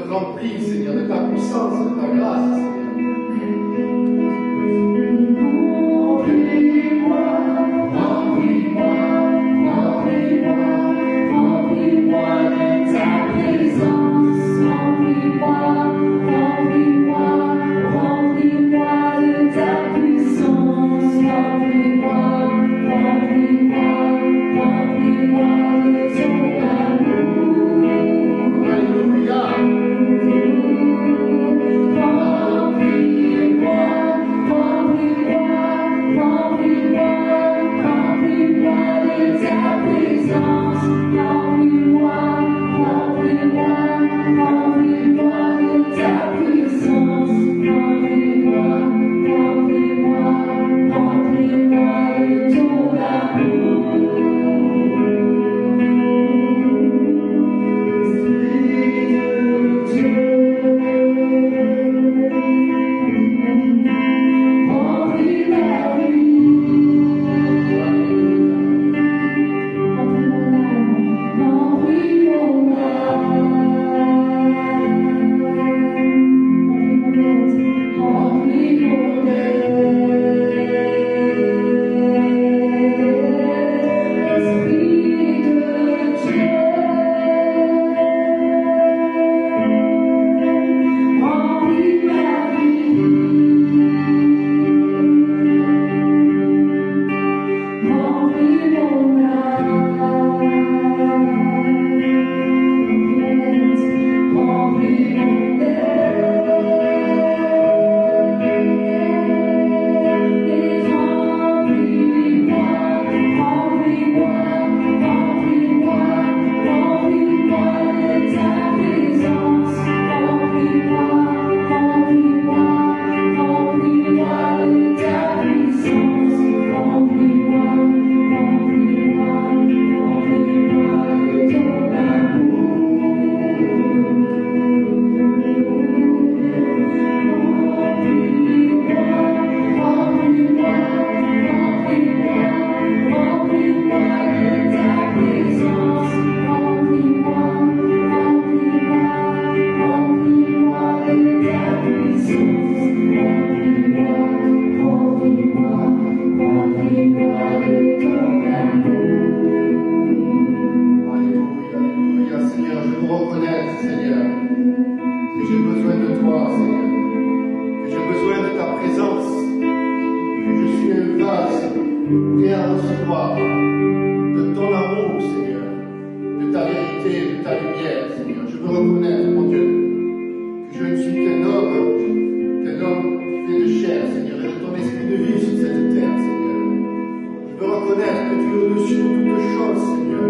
Rempli, Seigneur, de ta puissance, de ta grâce, Seigneur. prêt à recevoir de ton amour, Seigneur, de ta vérité, de ta lumière, Seigneur. Je veux reconnaître, mon Dieu, que je ne suis qu'un homme fait de chair, Seigneur, et de ton esprit de vie sur cette terre, Seigneur. Je veux reconnaître que tu es au-dessus de toutes choses, Seigneur,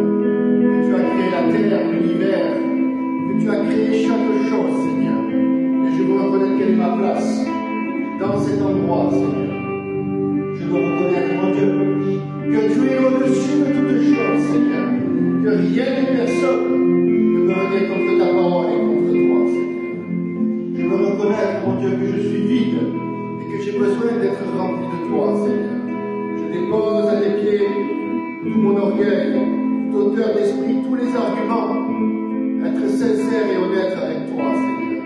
que tu as créé la terre, l'univers, que tu as créé chaque chose, Seigneur. Et je veux reconnaître quelle est ma place dans cet endroit, Seigneur. Je veux reconnaître, mon Dieu, que tu es au-dessus de toutes choses, Seigneur, que rien ni personne ne peut venir contre ta parole et contre toi, Seigneur. Je veux reconnaître, mon Dieu, que je suis vide et que j'ai besoin d'être rempli de toi, Seigneur. Je dépose à tes pieds tout mon orgueil, toute hauteur d'esprit, tous les arguments, être sincère et honnête avec toi, Seigneur.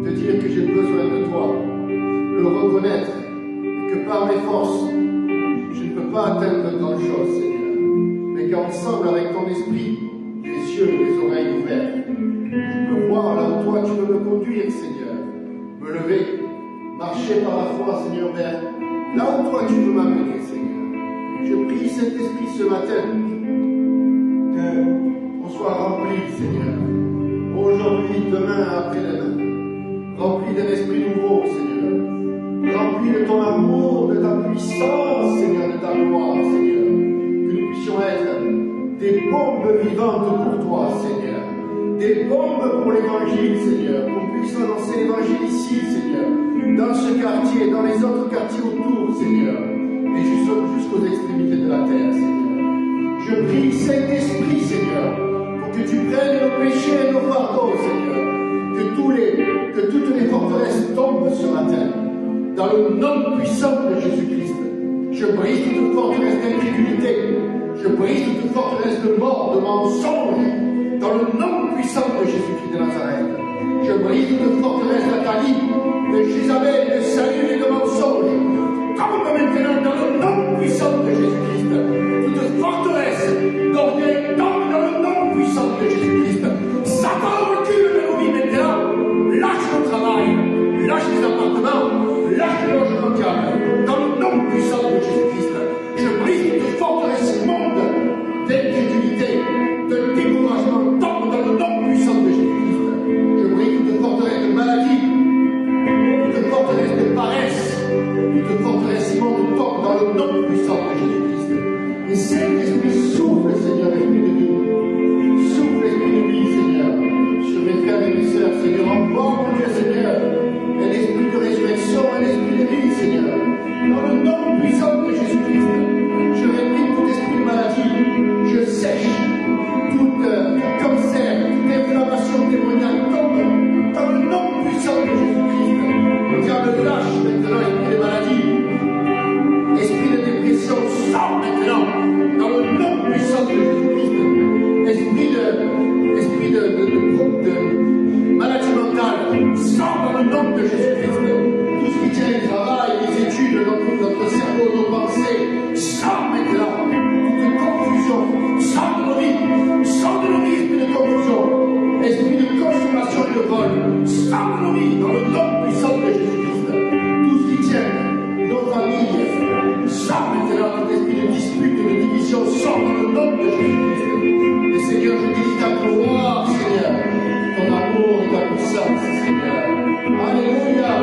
Te dire que j'ai besoin de toi, le reconnaître, et que par mes forces, je ne peux pas atteindre grand chose, Seigneur, mais qu'ensemble avec ton esprit, les yeux et les oreilles ouverts, je peux voir là où toi tu veux me conduire, Seigneur, me lever, marcher par la foi, Seigneur, vers là où toi tu veux m'amener, Seigneur. Je prie Saint-Esprit ce matin qu'on soit rempli, Seigneur, aujourd'hui, demain, après-demain, rempli d'un esprit nouveau, Seigneur, rempli de ton amour, de ta puissance, Seigneur, de ta gloire, Seigneur, que nous puissions être des bombes vivantes pour toi, Seigneur, des bombes pour l'évangile, Seigneur, qu'on puisse annoncer l'évangile ici, Seigneur, dans ce quartier, dans les autres quartiers autour, Seigneur, et jusqu'aux extrémités de la terre, Seigneur. Je prie, Saint-Esprit, Seigneur, pour que tu prennes nos péchés et nos fardeaux, Seigneur, que toutes les forteresses tombent ce matin, dans le nom puissant de Jésus-Christ. Je brise toute forteresse d'incrédulité, je brise toute forteresse de mort, de mensonge, dans le nom puissant de Jésus-Christ de Nazareth. Je brise toute forteresse d'Athalie, de Jézabel, de salut et de mensonge. Comme maintenant dans le nom puissant de Jésus-Christ. Toute forteresse d'orgueil tombe dans le nom puissant de Jésus-Christ. Satan recule de nos vies maintenant. Lâche le travail, lâche les appartements, lâche le logement calme. Dans le nom puissant de Jésus-Christ. Je brise toute forteresse monde d'incrédulité, de découragement tombe dans le nom puissant de Jésus-Christ. Je brise toute forteresse de maladie, toute forteresse de paresse, toute forteresse immonde tombe dans le nom puissant de Jésus-Christ. Et Saint-Esprit souffle, Seigneur, esprit de vie. Souffle, esprit de vie, Seigneur, sur mes frères et mes sœurs, Seigneur. Envoie, mon Dieu, Seigneur, un esprit de résurrection, un esprit de vie, Seigneur. Dans le nom puissant de Jésus-Christ, je réprime tout esprit de maladie. Je sèche tout cancer, toute inflammation démoniaque tombe dans le nom puissant de Jésus-Christ. Le diable lâche maintenant l'esprit de maladie. Esprit de dépression sort maintenant dans le nom puissant de Jésus-Christ. Esprit de maladie mentale sort dans le nom de Jésus-Christ. Tout ce qui tient le travail, les études, notre cerveau, nos pensées, sort maintenant. Toute confusion, sort de nos vies, sort de nos vies, esprit de confusion, esprit de consommation et de vol, sort de nos vies dans le nom puissant de Jésus-Christ. Tout ce qui tient nos familles, sort maintenant de l'esprit de dispute et de division, sort dans le nom de Jésus-Christ. Et Seigneur, je bénis ta gloire, Seigneur, ton amour et ta puissance, Seigneur. Alléluia.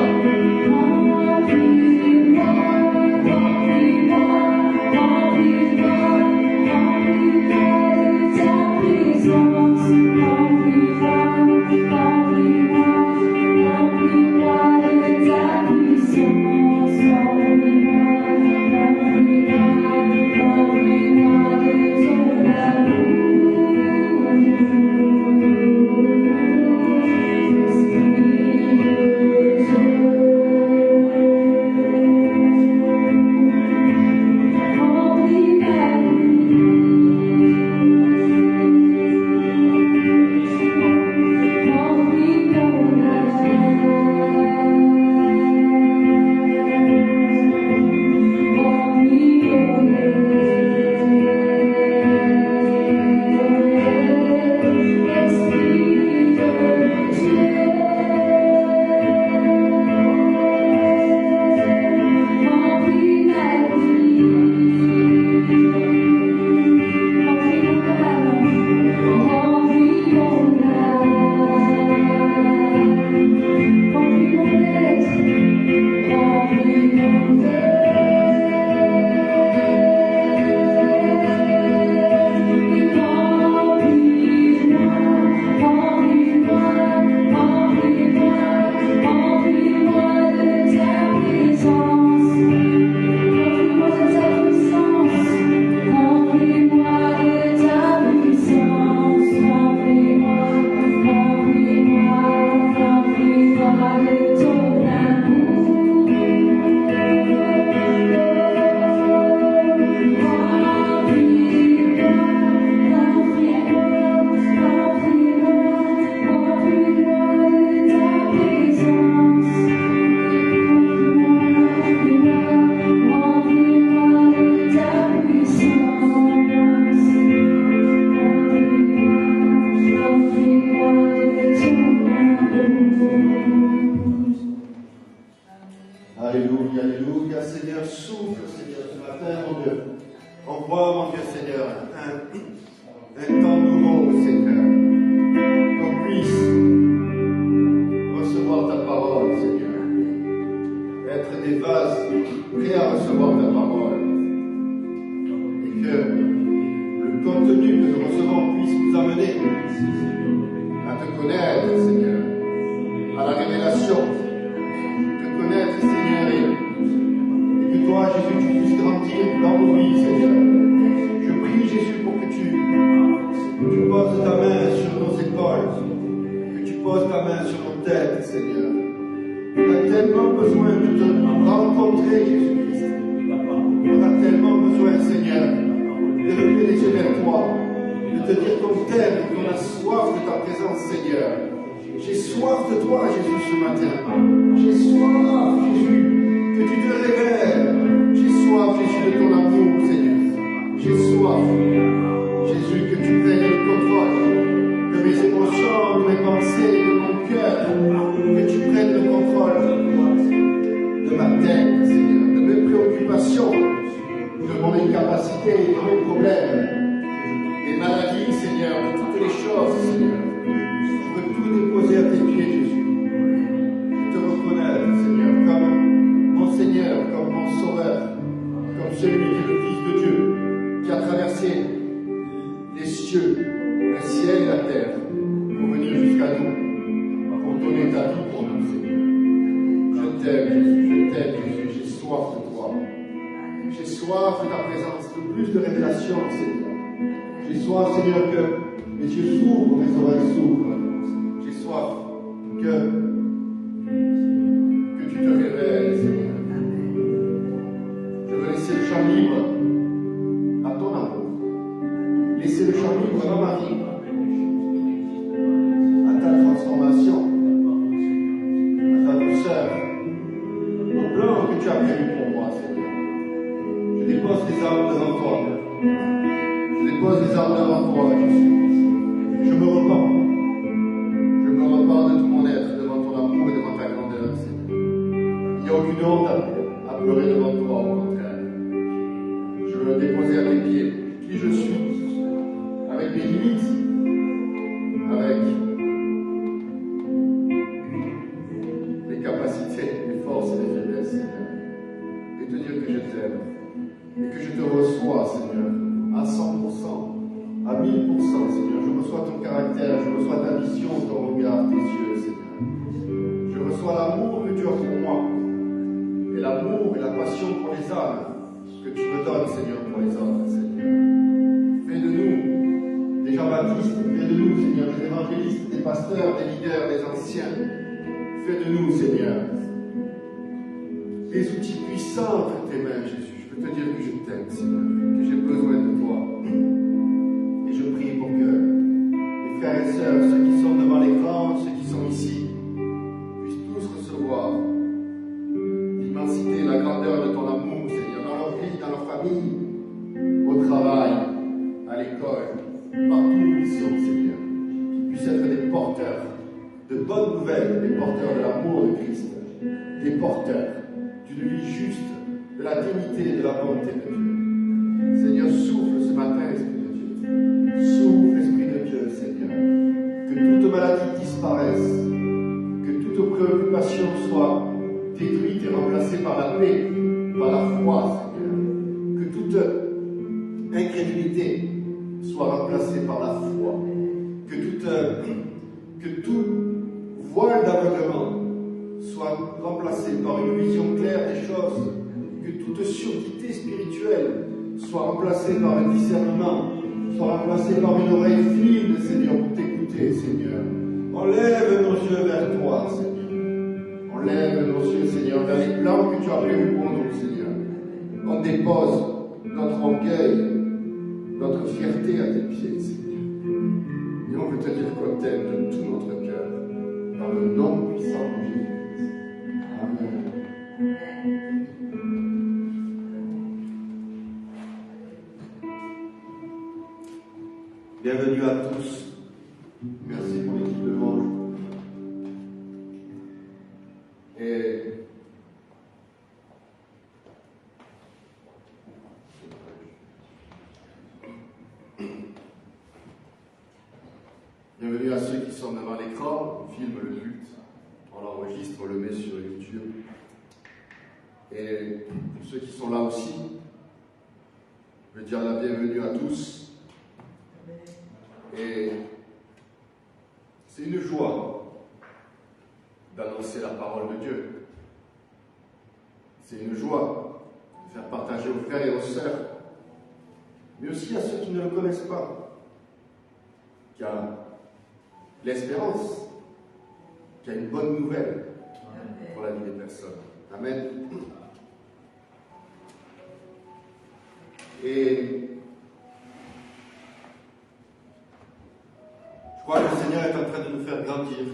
Thank you. Alléluia, alléluia. Seigneur, souffle, Seigneur, ce matin, mon Dieu. Envoie, mon Dieu, Seigneur, un temps nouveau, Seigneur. Qu'on puisse recevoir ta parole, Seigneur. Être des vases prêts à recevoir ta parole. Et que le contenu que nous recevons puisse nous amener à te connaître, Seigneur. À la révélation. Te connaître, Seigneur. Et que toi, Jésus, tu puisses grandir dans nos vies, Seigneur. Je prie, Jésus, pour que tu poses ta main sur nos épaules, que tu poses ta main sur nos têtes, Seigneur. On a tellement besoin de te rencontrer, Jésus-Christ. On a tellement besoin, Seigneur, de lever les yeux vers toi, de te dire qu'on t'aime, qu'on a soif de ta présence, Seigneur. J'ai soif de toi, Jésus, ce matin. J'ai soif, Jésus, que tu te révèles. J'ai soif, Jésus, de ton amour, Seigneur. J'ai soif, Jésus, que tu prennes le contrôle de mes émotions, de mes pensées, de mon cœur. Que tu prennes le contrôle de ma tête, Seigneur, de mes préoccupations, de mon incapacité, de mes problèmes, des maladies, Seigneur, de toutes les choses, Seigneur. Je veux tout déposer à tes pieds, Jésus. Te reconnaître, Seigneur, comme mon Seigneur, comme mon Sauveur, comme celui qui est le Fils de Dieu, qui a traversé les cieux, le ciel et la terre, pour venir jusqu'à nous, pour donner ta vie pour nous, Seigneur. Je t'aime, Jésus, j'ai soif de toi. J'ai soif de ta présence, de plus de révélation, Seigneur. J'ai soif, Seigneur, que mes yeux s'ouvrent, mes oreilles s'ouvrent. J'ai soif que tu te révèles, Seigneur. Je veux laisser le champ libre à ton amour. Laisser le champ libre dans ma vie, à ta transformation, à ta douceur, au plan que tu as prévu pour moi, Seigneur. Je dépose les armes devant toi. Je dépose les armes devant toi, Jésus. Je me repens. Je me repens de tout mon être devant ton amour et devant ta grandeur, Seigneur. Il n'y a aucune honte à pleurer devant toi, au contraire. Je veux déposer à tes pieds qui je suis, avec mes limites, avec mes capacités, mes forces et mes faiblesses, Seigneur. Et te dire que je t'aime et que je te reçois, Seigneur, à 100%, à 1000%, Seigneur. Je reçois ton caractère, je reçois ta vision, ton regard, tes yeux, Seigneur. Je reçois l'amour que tu as pour moi, et l'amour et la passion pour les âmes que tu me donnes, Seigneur, pour les hommes, Seigneur. Fais de nous des Jean-Baptistes, fais de nous, Seigneur, des évangélistes, des pasteurs, des leaders, des anciens. Fais de nous, Seigneur, des outils puissants entre tes mains, Jésus. Je peux te dire que je t'aime, Seigneur, que j'ai besoin de toi. Et je prie pour que mes frères et sœurs, ceux qui sont devant l'écran, ceux qui sont ici, puissent tous recevoir l'immensité, la grandeur de ton amour, Seigneur, dans leur vie, dans leur famille, au travail, à l'école, partout où ils sont, Seigneur. Qu'ils puissent être des porteurs de bonnes nouvelles, des porteurs de l'amour de Christ, des porteurs d'une vie juste, de la dignité et de la bonté de Dieu. Seigneur, souffle ce matin, Esprit de Dieu. Souffle, Esprit de Dieu, Seigneur. Que toute maladie disparaisse, que toute préoccupation soit détruite et remplacée par la paix, par la foi, Seigneur. Que toute incrédulité soit remplacée par la foi. Que tout voile d'aveuglement soit remplacé par une vision claire des choses, que toute surdité spirituelle soit remplacée par le discernement, soit remplacée par une oreille fine, Seigneur, pour t'écouter, Seigneur. Enlève nos yeux vers toi, Seigneur. Enlève nos yeux, Seigneur, vers les plans que tu as prévus pour nous, Seigneur. On dépose notre orgueil, notre fierté à tes pieds, Seigneur. Et on veut te dire qu'on t'aime de tout notre cœur, dans le nom puissant de Jésus. Amen. Bienvenue à tous. Merci pour l'équipe de louange. Et Bienvenue à ceux qui sont devant l'écran, on filme le culte, on l'enregistre, on le met sur YouTube. Et pour ceux qui sont là aussi, je veux dire la bienvenue à tous. Et c'est une joie d'annoncer la parole de Dieu. C'est une joie de faire partager aux frères et aux sœurs, mais aussi à ceux qui ne le connaissent pas, qui a l'espérance, qui a une bonne nouvelle pour la vie des personnes. Amen. Et je crois que le Seigneur est en train de nous faire grandir.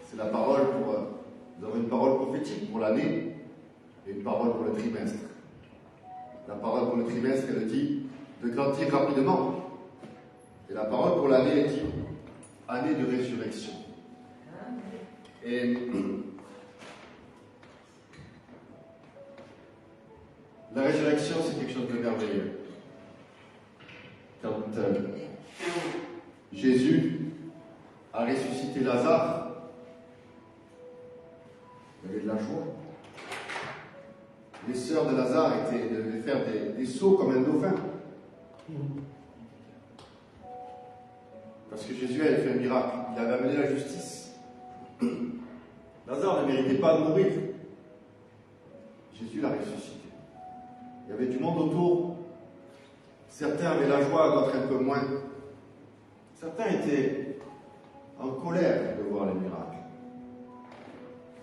C'est la parole pour... Nous avons une parole prophétique pour l'année et une parole pour le trimestre. La parole pour le trimestre, elle dit de grandir rapidement. Et la parole pour l'année, elle dit année de résurrection. Et la résurrection, c'est quelque chose de merveilleux. Quand Jésus a ressuscité Lazare, il y avait de la joie. Les sœurs de Lazare devaient faire des sauts comme un dauphin. Parce que Jésus avait fait un miracle. Il avait amené la justice. Lazare ne méritait pas de mourir. Jésus l'a ressuscité. Il y avait du monde autour. Certains avaient la joie, d'autres un peu moins. Certains étaient en colère de voir les miracles.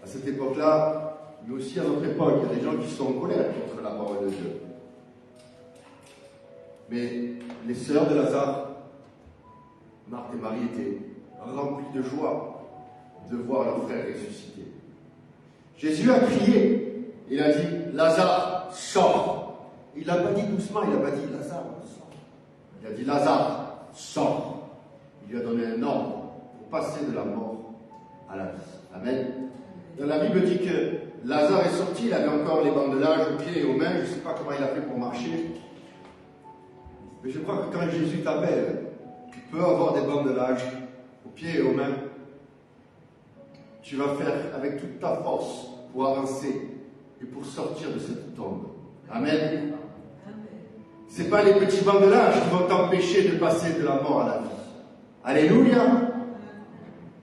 À cette époque-là, mais aussi à notre époque, il y a des gens qui sont en colère contre la parole de Dieu. Mais les sœurs de Lazare, Marthe et Marie, étaient remplies de joie de voir leur frère ressuscité. Jésus a crié, il a dit, Lazare, sors. Il n'a pas dit doucement, il n'a pas dit, Lazare, sors. Il a dit, Lazare, sors. Il lui a donné un ordre pour passer de la mort à la vie. Amen. Dans la Bible dit que Lazare est sorti, il avait encore les bandages aux pieds et aux mains, je ne sais pas comment il a fait pour marcher. Mais je crois que quand Jésus t'appelle, tu peux avoir des bandages aux pieds et aux mains. Tu vas faire avec toute ta force pour avancer et pour sortir de cette tombe. Amen. Ce n'est pas les petits bandelages qui vont t'empêcher de passer de la mort à la vie. Alléluia.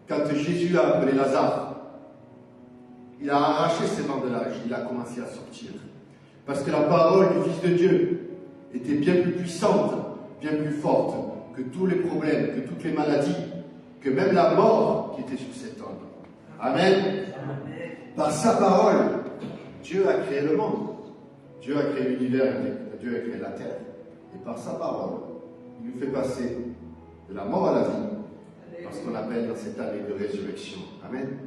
Quand Jésus a appelé Lazare, il a arraché ses bandelages, il a commencé à sortir. Parce que la parole du Fils de Dieu était bien plus puissante, bien plus forte que tous les problèmes, que toutes les maladies, que même la mort qui était sur cet homme. Amen. Par sa parole, Dieu a créé le monde. Dieu a créé l'univers, Dieu a créé la terre. Et par sa parole, il nous fait passer de la mort à la vie, parce qu'on appelle dans cette année de résurrection. Amen.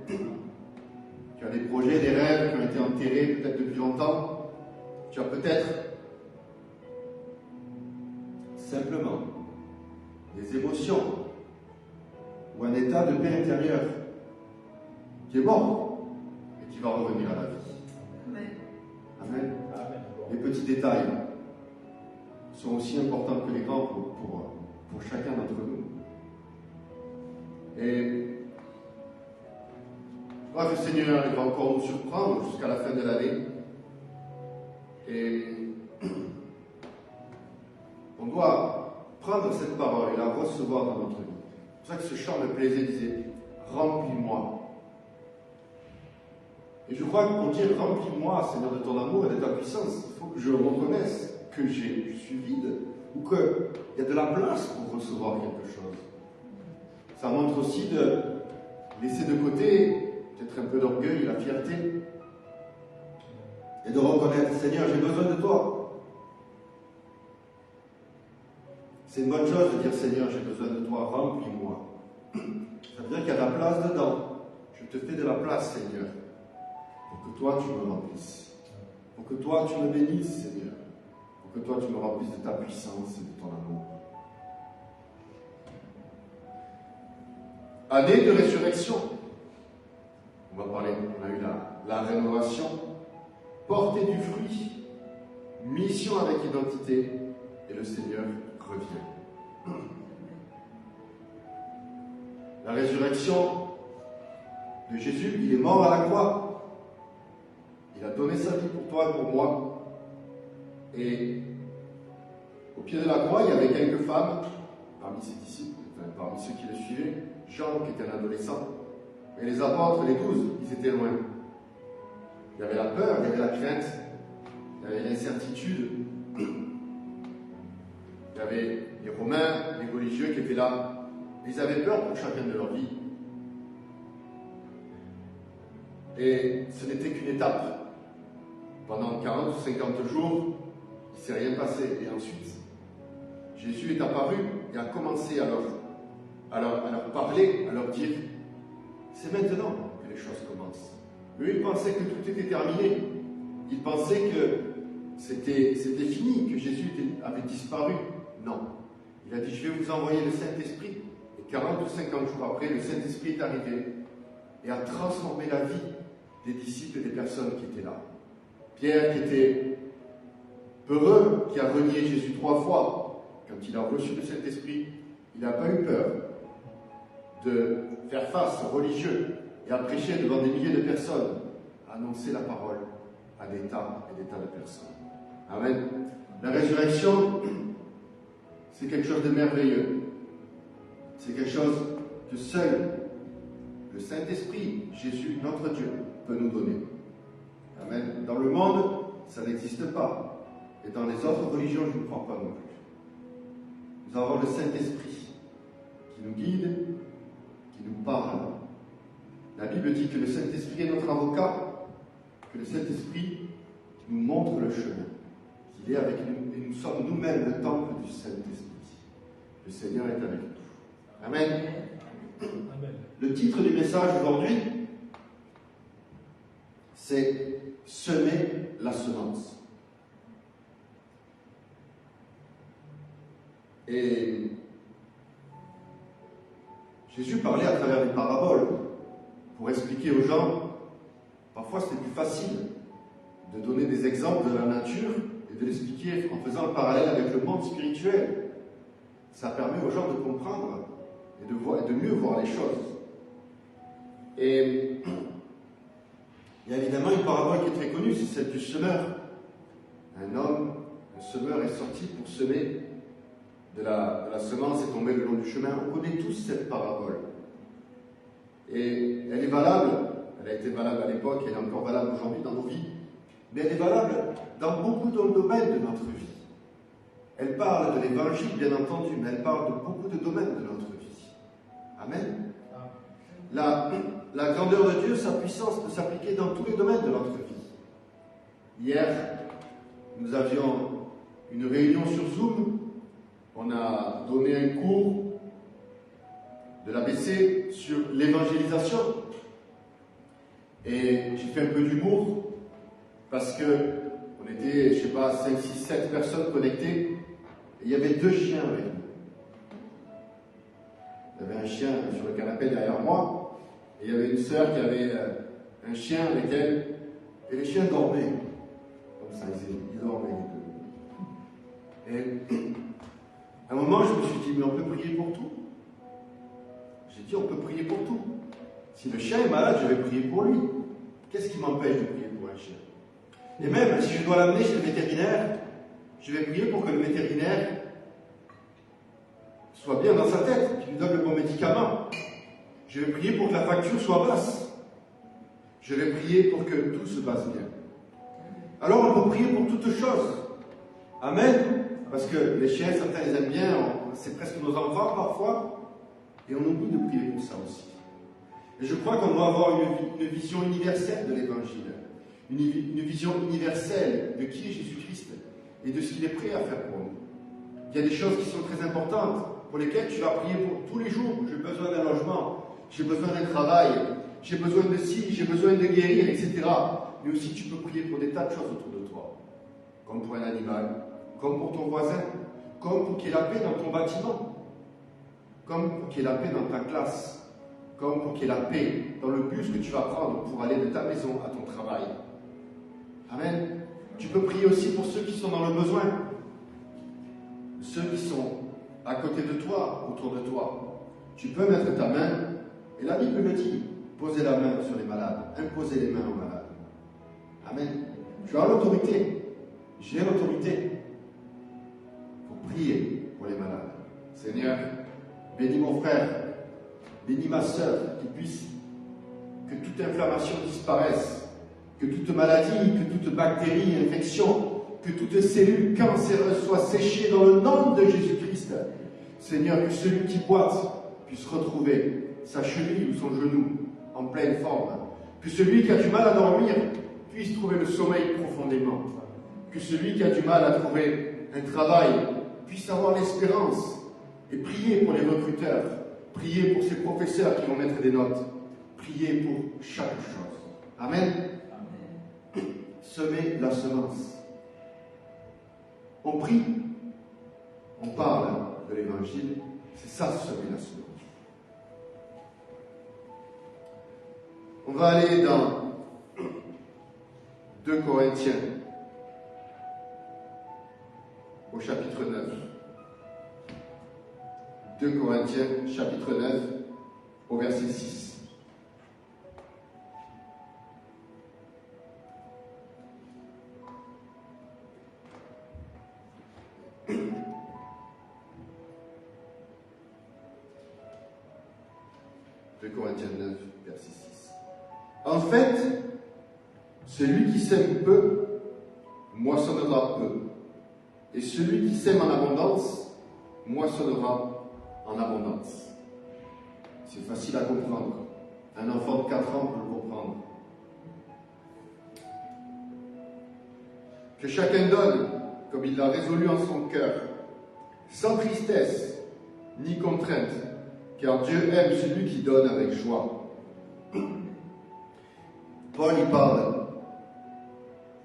Tu as des projets, des rêves qui ont été enterrés peut-être depuis longtemps. Tu as peut-être simplement des émotions ou un état de paix intérieure qui est mort et qui va revenir à la vie. Amen. Amen. Les petits détails sont aussi importants que les grands pour chacun d'entre nous. Et je crois que le Seigneur il va encore nous surprendre jusqu'à la fin de l'année. Et on doit prendre cette parole et la recevoir dans notre vie. C'est pour ça que ce chant me plaisait, il disait « Remplis-moi ». Et je crois qu'on dit « Remplis-moi, Seigneur, de ton amour et de ta puissance ». Il faut que je reconnaisse que je suis vide ou qu'il y a de la place pour recevoir quelque chose. Ça montre aussi de laisser de côté peut-être un peu d'orgueil, la fierté, et de reconnaître, Seigneur, j'ai besoin de toi. C'est une bonne chose de dire, Seigneur, j'ai besoin de toi, remplis-moi. Ça veut dire qu'il y a de la place dedans. Je te fais de la place, Seigneur, pour que toi, tu me remplisses. Pour que toi, tu me bénisses, Seigneur. Pour que toi, tu me remplisses de ta puissance et de ton amour. Année de résurrection. On va parler, on a eu la rénovation, porter du fruit, mission avec identité, et le Seigneur revient. la résurrection de Jésus, il est mort à la croix. Il a donné sa vie pour toi et pour moi. Et au pied de la croix, il y avait quelques femmes, parmi ses disciples, enfin, parmi ceux qui le suivaient, Jean qui était un adolescent, et les apôtres, les 12, ils étaient loin. Il y avait la peur, il y avait la crainte, il y avait l'incertitude. Il y avait les Romains, les religieux qui étaient là. Ils avaient peur pour chacun de leur vie. Et ce n'était qu'une étape. Pendant 40 ou 50 jours, il ne s'est rien passé. Et ensuite, Jésus est apparu et a commencé à leur parler, à leur dire « C'est maintenant que les choses commencent ». Eux, ils pensaient que tout était terminé. Ils pensaient que c'était fini, que Jésus avait disparu. Non. Il a dit « Je vais vous envoyer le Saint-Esprit ». Et 40 ou 50 jours après, le Saint-Esprit est arrivé et a transformé la vie des disciples et des personnes qui étaient là. Pierre, qui était peureux, qui a renié Jésus 3 fois, quand il a reçu le Saint-Esprit, il n'a pas eu peur de faire face aux religieux et à prêcher devant des milliers de personnes, à annoncer la parole à des tas et des tas de personnes. Amen. La résurrection, c'est quelque chose de merveilleux. C'est quelque chose que seul le Saint-Esprit, Jésus, notre Dieu, peut nous donner. Amen. Dans le monde, ça n'existe pas. Et dans les autres religions, je ne crois pas non plus. Nous avons le Saint-Esprit qui nous guide, qui nous parle. La Bible dit que le Saint-Esprit est notre avocat, que le Saint-Esprit nous montre le chemin, qu'il est avec nous, et nous sommes nous-mêmes le temple du Saint-Esprit. Le Seigneur est avec nous. Amen. Amen. Le titre du message aujourd'hui, c'est « Semer la semence ». Et Jésus parlait à travers des paraboles pour expliquer aux gens. Parfois, c'était plus facile de donner des exemples de la nature et de l'expliquer en faisant le parallèle avec le monde spirituel. Ça permet aux gens de comprendre et de mieux voir les choses. Et il y a évidemment une parabole qui est très connue, c'est celle du semeur. Un semeur est sorti pour semer de la semence est tombée le long du chemin. On connaît tous cette parabole. Et elle est valable, elle a été valable à l'époque, elle est encore valable aujourd'hui dans nos vies, mais elle est valable dans beaucoup de domaines de notre vie. Elle parle de l'évangile, bien entendu, mais elle parle de beaucoup de domaines de notre vie. Amen. La grandeur de Dieu, sa puissance peut s'appliquer dans tous les domaines de notre vie. Hier, nous avions une réunion sur Zoom. On a donné un cours de l'ABC sur l'évangélisation. Et j'ai fait un peu d'humour parce que on était, je ne sais pas, 5, 6, 7 personnes connectées et il y avait 2 chiens avec nous. Il y avait un chien sur le canapé derrière moi et il y avait une sœur qui avait un chien avec elle et les chiens dormaient. Comme ça, ils dormaient les deux. Et à un moment, je me suis dit, mais on peut prier pour tout. J'ai dit, on peut prier pour tout. Si le chien est malade, je vais prier pour lui. Qu'est-ce qui m'empêche de prier pour un chien? Et même si je dois l'amener chez le vétérinaire, je vais prier pour que le vétérinaire soit bien dans sa tête, qu'il lui donne le bon médicament. Je vais prier pour que la facture soit basse. Je vais prier pour que tout se passe bien. Alors on peut prier pour toutes choses. Amen. Parce que les chiens, certains les aiment bien, c'est presque nos enfants parfois, et on oublie de prier pour ça aussi. Et je crois qu'on doit avoir une vision universelle de l'Évangile, une vision universelle de qui est Jésus-Christ et de ce qu'il est prêt à faire pour nous. Il y a des choses qui sont très importantes, pour lesquelles tu vas prier pour tous les jours. J'ai besoin d'un logement, j'ai besoin d'un travail, j'ai besoin de ci, j'ai besoin de guérir, etc. Mais aussi tu peux prier pour des tas de choses autour de toi, comme pour un animal, comme pour ton voisin, comme pour qu'il y ait la paix dans ton bâtiment, comme pour qu'il y ait la paix dans ta classe, comme pour qu'il y ait la paix dans le bus que tu vas prendre pour aller de ta maison à ton travail. Amen. Tu peux prier aussi pour ceux qui sont dans le besoin, ceux qui sont à côté de toi, autour de toi. Tu peux mettre ta main Et la Bible le dit, posez la main sur les malades, imposez les mains aux malades. Amen. Tu as l'autorité, j'ai l'autorité pour prier pour les malades. Seigneur, bénis mon frère, bénis ma sœur, que toute inflammation disparaisse, que toute maladie, que toute bactérie, infection, que toute cellule cancéreuse soit séchée dans le nom de Jésus-Christ. Seigneur, que celui qui boite puisse retrouver sa cheville ou son genou en pleine forme. Que celui qui a du mal à dormir puisse trouver le sommeil profondément. Que celui qui a du mal à trouver un travail puisse avoir l'espérance et prier pour les recruteurs, prier pour ces professeurs qui vont mettre des notes, prier pour chaque chose. Amen. Amen. Semer la semence. On prie, on parle de l'évangile, c'est ça semer la semence. On va aller dans 2 Corinthiens, au chapitre 9. 2 Corinthiens, chapitre 9, au verset 6. Corinthiens 9, verset 6. En fait, celui qui sème peu, moissonnera peu. Et celui qui sème en abondance, moissonnera en abondance. C'est facile à comprendre. Un enfant de 4 ans peut le comprendre. Que chacun donne, comme il l'a résolu en son cœur, sans tristesse ni contrainte, car Dieu aime celui qui donne avec joie. Paul y parle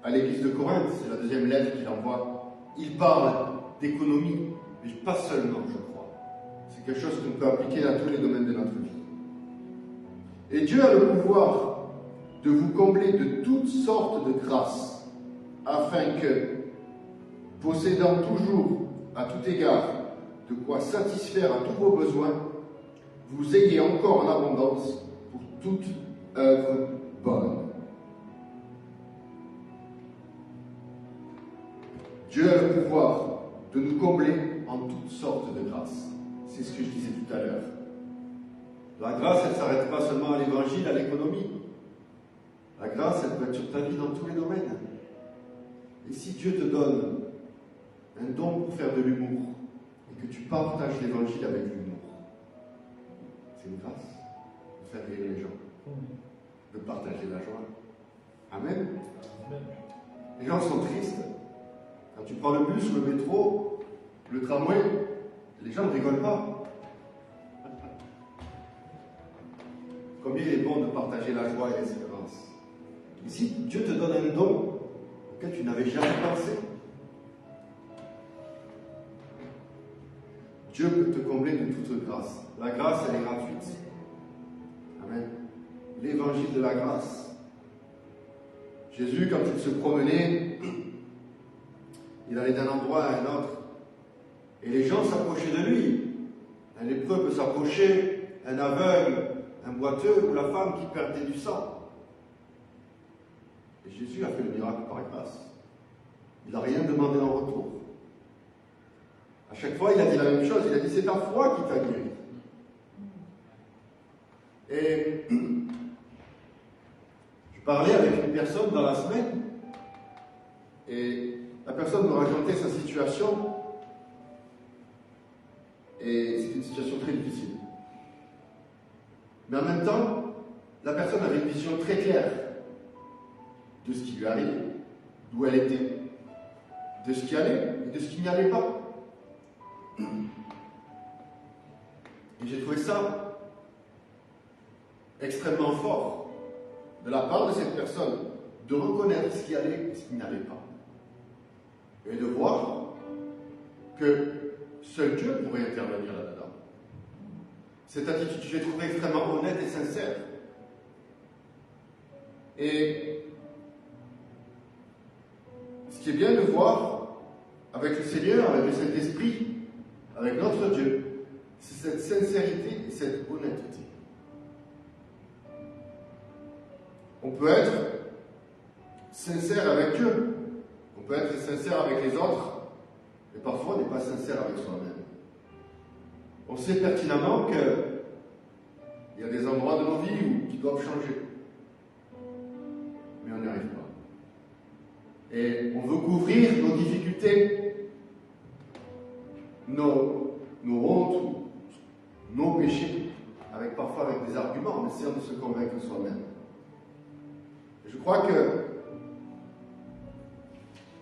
à l'église de Corinthe, c'est la deuxième lettre qu'il envoie. Il parle d'économie, mais pas seulement, je crois. C'est quelque chose qu'on peut appliquer à tous les domaines de notre vie. Et Dieu a le pouvoir de vous combler de toutes sortes de grâces, afin que, possédant toujours à tout égard de quoi satisfaire à tous vos besoins, vous ayez encore en abondance pour toute œuvre bonne. Dieu a le pouvoir de nous combler en toutes sortes de grâces. C'est ce que je disais tout à l'heure. La grâce, elle ne s'arrête pas seulement à l'évangile, à l'économie. La grâce, elle peut être sur ta vie dans tous les domaines. Et si Dieu te donne un don pour faire de l'humour, et que tu partages l'évangile avec l'humour, c'est une grâce de faire rire les gens, de partager la joie. Amen. Amen. Les gens sont tristes. Quand tu prends le bus, le métro, le tramway, les gens ne rigolent pas. Combien il est bon de partager la joie et l'espérance. Et si Dieu te donne un don auquel tu n'avais jamais pensé, Dieu peut te combler de toute grâce. La grâce, elle est gratuite. Amen. L'évangile de la grâce. Jésus, quand il se promenait, il allait d'un endroit à un autre. Et les gens s'approchaient de lui. Un lépreux peut s'approcher, un aveugle, un boiteux ou la femme qui perdait du sang. Et Jésus a fait le miracle par grâce. Il n'a rien demandé en retour. À chaque fois, il a dit la même chose. Il a dit, c'est ta foi qui t'a guéri. Et je parlais avec une personne dans la semaine, et la personne me racontait sa situation, et c'est une situation très difficile. Mais en même temps, la personne avait une vision très claire de ce qui lui arrivait, d'où elle était, de ce qui allait et de ce qui n'y allait pas. Et j'ai trouvé ça extrêmement fort de la part de cette personne de reconnaître ce qui allait et ce qui n'allait pas. Et de voir que seul Dieu pourrait intervenir là-dedans. Cette attitude, je l'ai trouvée extrêmement honnête et sincère. Et ce qui est bien de voir avec le Seigneur, avec le Saint-Esprit, avec notre Dieu, c'est cette sincérité et cette honnêteté. On peut être sincère avec Dieu, on peut être sincère avec les autres, mais parfois on n'est pas sincère avec soi-même. On sait pertinemment qu'il y a des endroits de nos vies qui doivent changer, mais on n'y arrive pas. Et on veut couvrir nos difficultés, nos hontes, nos péchés, parfois avec des arguments, en essayant de se convaincre soi-même. Et je crois que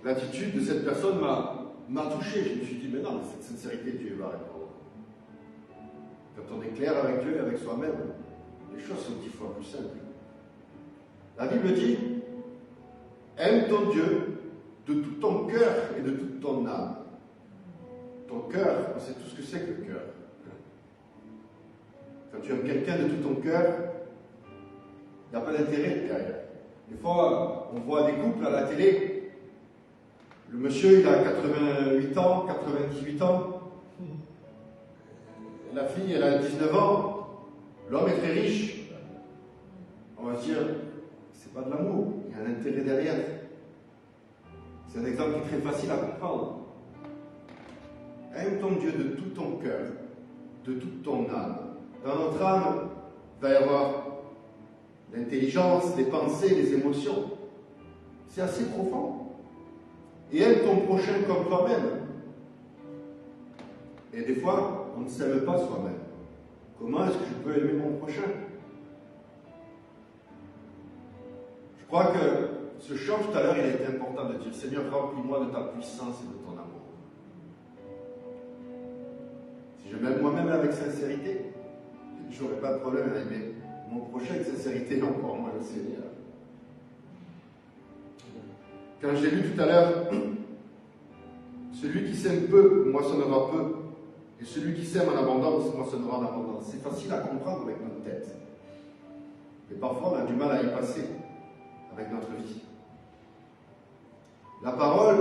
l'attitude de cette personne m'a touché. Je me suis dit, mais non, mais cette sincérité, Dieu va répondre. Quand on est clair avec Dieu et avec soi-même, les choses sont 10 fois plus simples. La Bible dit, aime ton Dieu de tout ton cœur et de toute ton âme. Ton cœur, on sait tout ce que c'est que le cœur. Quand tu aimes quelqu'un de tout ton cœur, il n'y a pas d'intérêt derrière. Des fois, on voit des couples à la télé. Le monsieur, il a 88 ans, 98 ans. La fille, elle a 19 ans. L'homme est très riche. On va se dire, c'est pas de l'amour, il y a un intérêt derrière. C'est un exemple qui est très facile à comprendre. Aime ton Dieu de tout ton cœur, de toute ton âme. Dans notre âme, il va y avoir l'intelligence, les pensées, les émotions. C'est assez profond. Et aime ton prochain comme toi-même. Et des fois, on ne s'aime pas soi-même. Comment est-ce que je peux aimer mon prochain? Je crois que ce chant tout à l'heure, il était important de dire, Seigneur, remplis-moi de ta puissance et de ton amour. Si je m'aime moi-même avec sincérité, je n'aurai pas de problème à aimer mon prochain avec sincérité, encore moins le Seigneur. Quand j'ai lu tout à l'heure, celui qui sème peu moissonnera peu, et celui qui sème en abondance moissonnera en abondance. C'est facile à comprendre avec notre tête. Mais parfois, on a du mal à y passer avec notre vie. La parole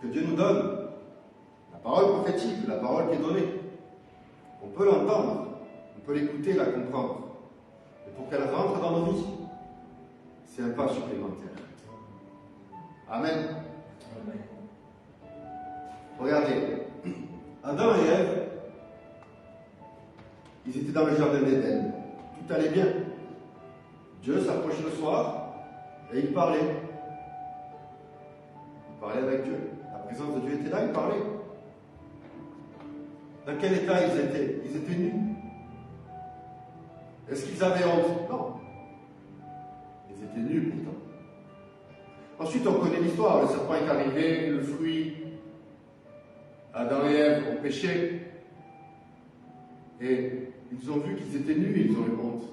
que Dieu nous donne, la parole prophétique, la parole qui est donnée, on peut l'entendre, on peut l'écouter, la comprendre. Mais pour qu'elle rentre dans nos vies, c'est un pas supplémentaire. Amen. Amen. Regardez, Adam et Ève, ils étaient dans le jardin d'Éden. Tout allait bien. Dieu s'approchait le soir et il parlait. Il parlait avec Dieu. La présence de Dieu était là, il parlait. Dans quel état ils étaient? Ils étaient nus. Est-ce qu'ils avaient honte? Non. Ils étaient nus pourtant. Ensuite, on connaît l'histoire. Le serpent est arrivé, le fruit. Adam et Ève ont péché. Et ils ont vu qu'ils étaient nus et ils ont eu honte.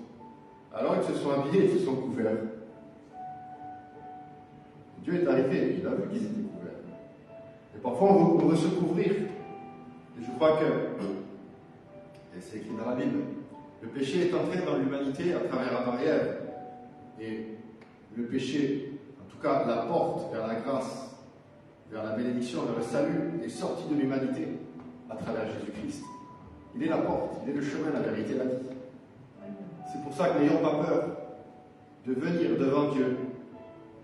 Alors ils se sont habillés et ils se sont couverts. Dieu est arrivé, il a vu qu'ils étaient couverts. Et parfois on veut se couvrir. Et je crois que, et c'est écrit dans la Bible, le péché est entré dans l'humanité à travers Adam et Ève. Et le péché, en tout cas la porte vers la grâce, vers la bénédiction, vers le salut, est sorti de l'humanité à travers Jésus-Christ. Il est la porte, il est le chemin, la vérité, la vie. C'est pour ça que n'ayons pas peur de venir devant Dieu,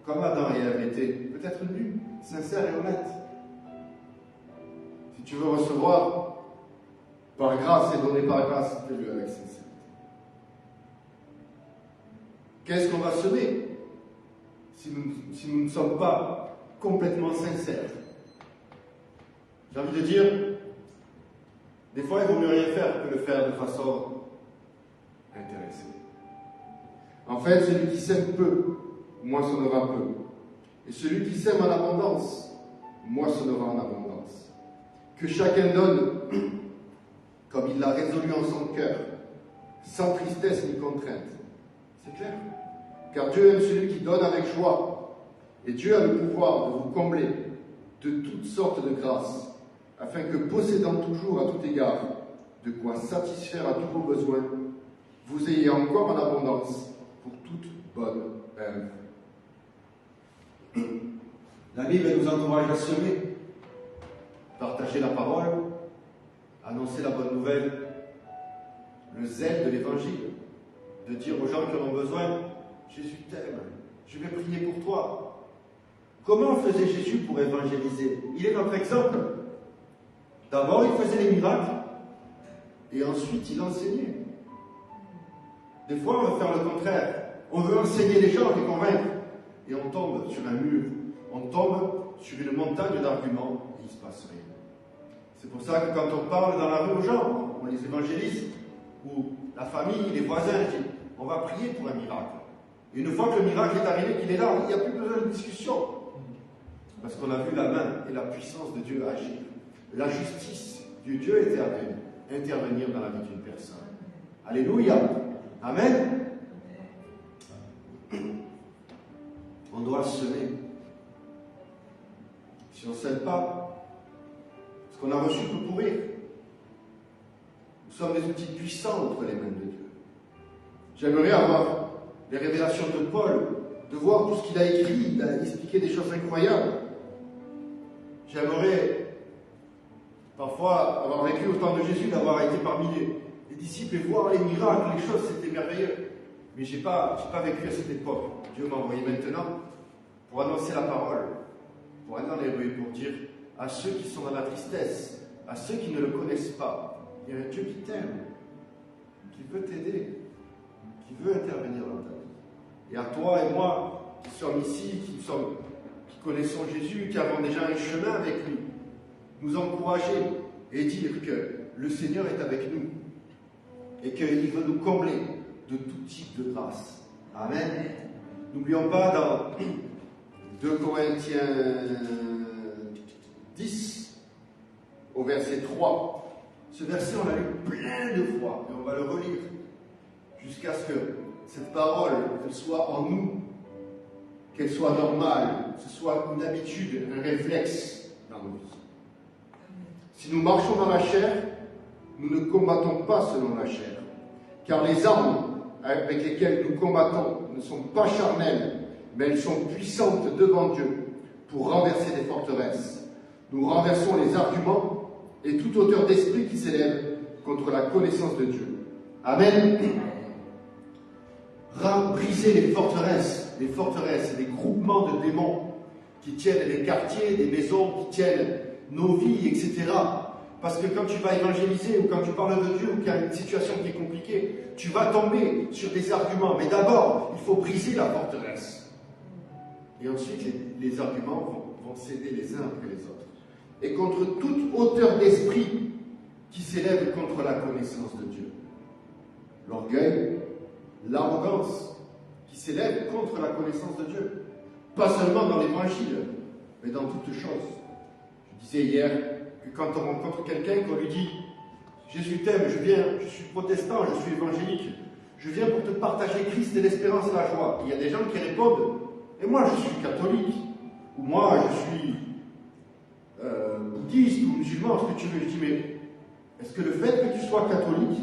comme Adam et Ève étaient, peut-être nus, sincères et honnêtes. Si tu veux recevoir par grâce et donner par grâce, fais-le avec sincérité. Qu'est-ce qu'on va semer si nous ne sommes pas complètement sincères? J'ai envie de dire, des fois, il vaut mieux rien faire que le faire de façon intéressée. En fait, celui qui sème peu, moissonnera peu. Et celui qui sème en abondance, moissonnera en abondance. Que chacun donne comme il l'a résolu en son cœur, sans tristesse ni contrainte. C'est clair? Car Dieu aime celui qui donne avec joie. Et Dieu a le pouvoir de vous combler de toutes sortes de grâces, afin que, possédant toujours à tout égard de quoi satisfaire à tous vos besoins, vous ayez encore en abondance pour toute bonne œuvre. La Bible nous encourage à semer, partager la parole, annoncer la bonne nouvelle, le zèle de l'évangile, de dire aux gens qui en ont besoin, Jésus t'aime, je vais prier pour toi. Comment faisait Jésus pour évangéliser? Il est notre exemple. D'abord, il faisait les miracles, et ensuite, il enseignait. Des fois, on veut faire le contraire. On veut enseigner les gens, les convaincre, et on tombe sur un mur, on tombe sur une montagne d'arguments, et il ne se passe rien. C'est pour ça que quand on parle dans la rue aux gens, on les évangélise, ou la famille, les voisins, on va prier pour un miracle. Et une fois que le miracle est arrivé, qu'il est là, il n'y a plus besoin de discussion. Parce qu'on a vu la main et la puissance de Dieu agir. La justice du Dieu éternel intervenir dans la vie d'une personne. Alléluia. Amen. On doit semer. Si on ne sème pas, ce qu'on a reçu peut pourrir. Nous sommes des outils puissants entre les mains de Dieu. J'aimerais avoir les révélations de Paul, de voir tout ce qu'il a écrit. Il a expliqué des choses incroyables. J'aimerais parfois avoir vécu au temps de Jésus, d'avoir été parmi les disciples et voir les miracles, les choses, c'était merveilleux. Mais je n'ai pas vécu à cette époque. Dieu m'a envoyé maintenant pour annoncer la parole, pour aller dans les rues, pour dire à ceux qui sont dans la tristesse, à ceux qui ne le connaissent pas, il y a un Dieu qui t'aime, qui veut t'aider, qui veut intervenir dans ta vie. Et à toi et moi, qui sommes ici, qui connaissons Jésus, qui avons déjà un chemin avec lui, nous encourager et dire que le Seigneur est avec nous et qu'il veut nous combler de tout type de grâce. Amen. N'oublions pas dans 2 Corinthiens 10, au verset 3, ce verset on l'a lu plein de fois et on va le relire jusqu'à ce que cette parole elle soit en nous, qu'elle soit normale, que ce soit une habitude, un réflexe dans nos vies. Si nous marchons dans la chair, nous ne combattons pas selon la chair, car les armes avec lesquelles nous combattons ne sont pas charnelles, mais elles sont puissantes devant Dieu pour renverser des forteresses. Nous renversons les arguments et toute hauteur d'esprit qui s'élève contre la connaissance de Dieu. Amen. Briser les forteresses, des groupements de démons qui tiennent les quartiers, des maisons, qui tiennent nos vies, etc. Parce que quand tu vas évangéliser ou quand tu parles de Dieu ou qu'il y a une situation qui est compliquée, tu vas tomber sur des arguments. Mais d'abord, il faut briser la forteresse. Et ensuite, les arguments vont céder les uns après les autres. Et contre toute hauteur d'esprit qui s'élève contre la connaissance de Dieu. L'orgueil, l'arrogance qui s'élève contre la connaissance de Dieu. Pas seulement dans l'évangile, mais dans toutes choses. Je disais hier que quand on rencontre quelqu'un, qu'on lui dit « Jésus t'aime, je suis protestant, je suis évangélique, je viens pour te partager Christ et l'espérance et la joie. » Il y a des gens qui répondent « Et moi je suis catholique, ou moi je suis bouddhiste ou musulman, ce que tu veux. » Je dis « Mais est-ce que le fait que tu sois catholique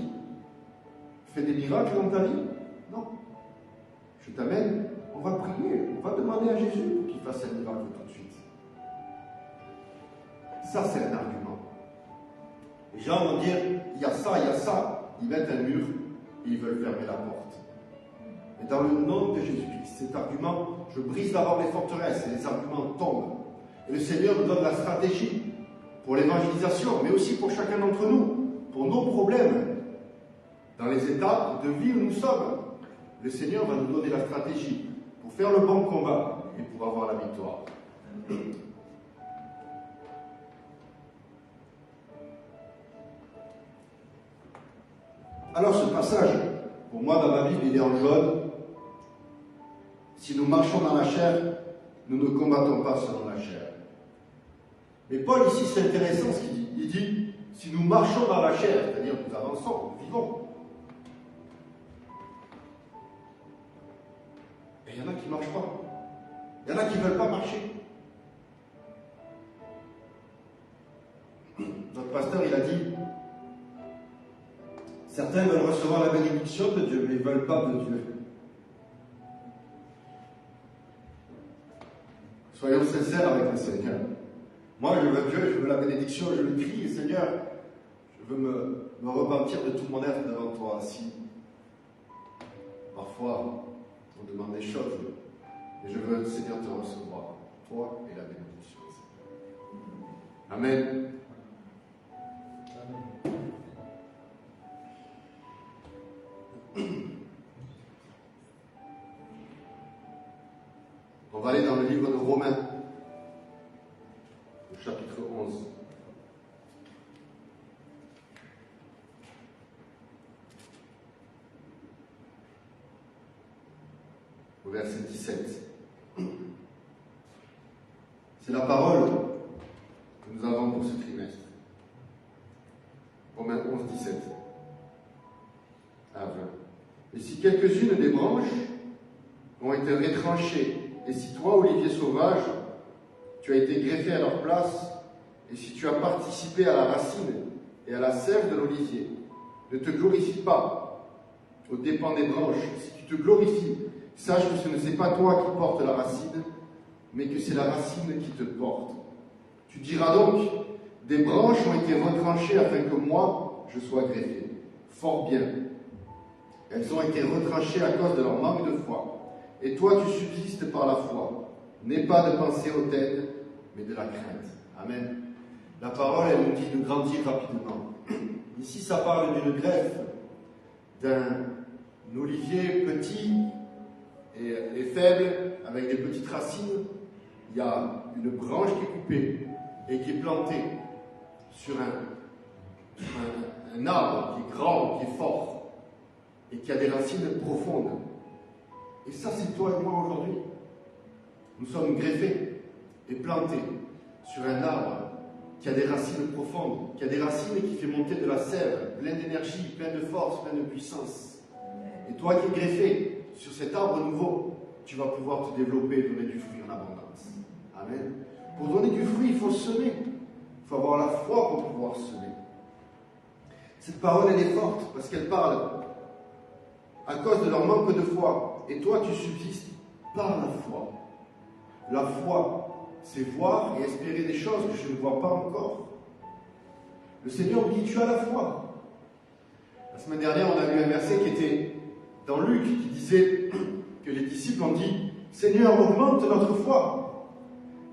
fait des miracles dans ta vie? Non. Je t'amène, on va prier, on va demander à Jésus pour qu'il fasse un miracle tout de suite. Ça, c'est un argument. Les gens vont dire, il y a ça, ils mettent un mur et ils veulent fermer la porte. Mais dans le nom de Jésus-Christ, cet argument, je brise d'abord les forteresses et les arguments tombent. Et le Seigneur nous donne la stratégie pour l'évangélisation, mais aussi pour chacun d'entre nous, pour nos problèmes. Dans les étapes de vie où nous sommes, le Seigneur va nous donner la stratégie pour faire le bon combat et pour avoir la victoire. Alors ce passage, pour moi dans ma Bible, il est en jaune. Si nous marchons dans la chair, nous ne combattons pas selon la chair. Mais Paul ici, c'est intéressant ce qu'il dit. Il dit, si nous marchons dans la chair, c'est-à-dire nous avançons, nous vivons. Et il y en a qui ne marchent pas. Il y en a qui ne veulent pas marcher. Notre pasteur, il a dit, certains veulent recevoir la bénédiction de Dieu, mais ils ne veulent pas de Dieu. Soyons sincères avec le Seigneur. Moi, je veux Dieu, je veux la bénédiction, je le crie, Seigneur, je veux me repentir de tout mon être devant toi. Si parfois, On demande des choses. Et je veux, Seigneur, te recevoir, toi et la bénédiction. Amen. On va aller dans le livre de Romains, au chapitre 11. Au verset 17. C'est la parole que nous avons pour ce trimestre. Romains 11, 17 à 20. Et si quelques-unes des branches ont été retranchées, et si toi, Olivier Sauvage, tu as été greffé à leur place, et si tu as participé à la racine et à la sève de l'olivier, ne te glorifie pas aux dépens des branches. Si tu te glorifies, sache que ce ne c'est pas toi qui portes la racine, mais que c'est la racine qui te porte. Tu diras donc, des branches ont été retranchées afin que moi, je sois greffé. Fort bien. Elles ont été retranchées à cause de leur manque de foi. Et toi, tu subsistes par la foi. N'aie pas de pensée hautaine, mais de la crainte. Amen. La parole, elle nous dit de grandir rapidement. Ici, ça parle d'une greffe, d'un olivier petit et faible, avec des petites racines. Il y a une branche qui est coupée et qui est plantée sur un arbre qui est grand, qui est fort, et qui a des racines profondes. Et ça, c'est toi et moi aujourd'hui. Nous sommes greffés et plantés sur un arbre qui a des racines profondes, qui a des racines qui fait monter de la sève, plein d'énergie, plein de force, plein de puissance. Et toi qui es greffé sur cet arbre nouveau, tu vas pouvoir te développer et donner du fruit en abondance. Amen. Pour donner du fruit, il faut semer. Il faut avoir la foi pour pouvoir semer. Cette parole, elle est forte parce qu'elle parle à cause de leur manque de foi. Et toi, tu subsistes par la foi. La foi, c'est voir et espérer des choses que je ne vois pas encore. Le Seigneur nous dit, tu as la foi. La semaine dernière, on a lu un verset qui était dans Luc, qui disait que les disciples ont dit, Seigneur, augmente notre foi.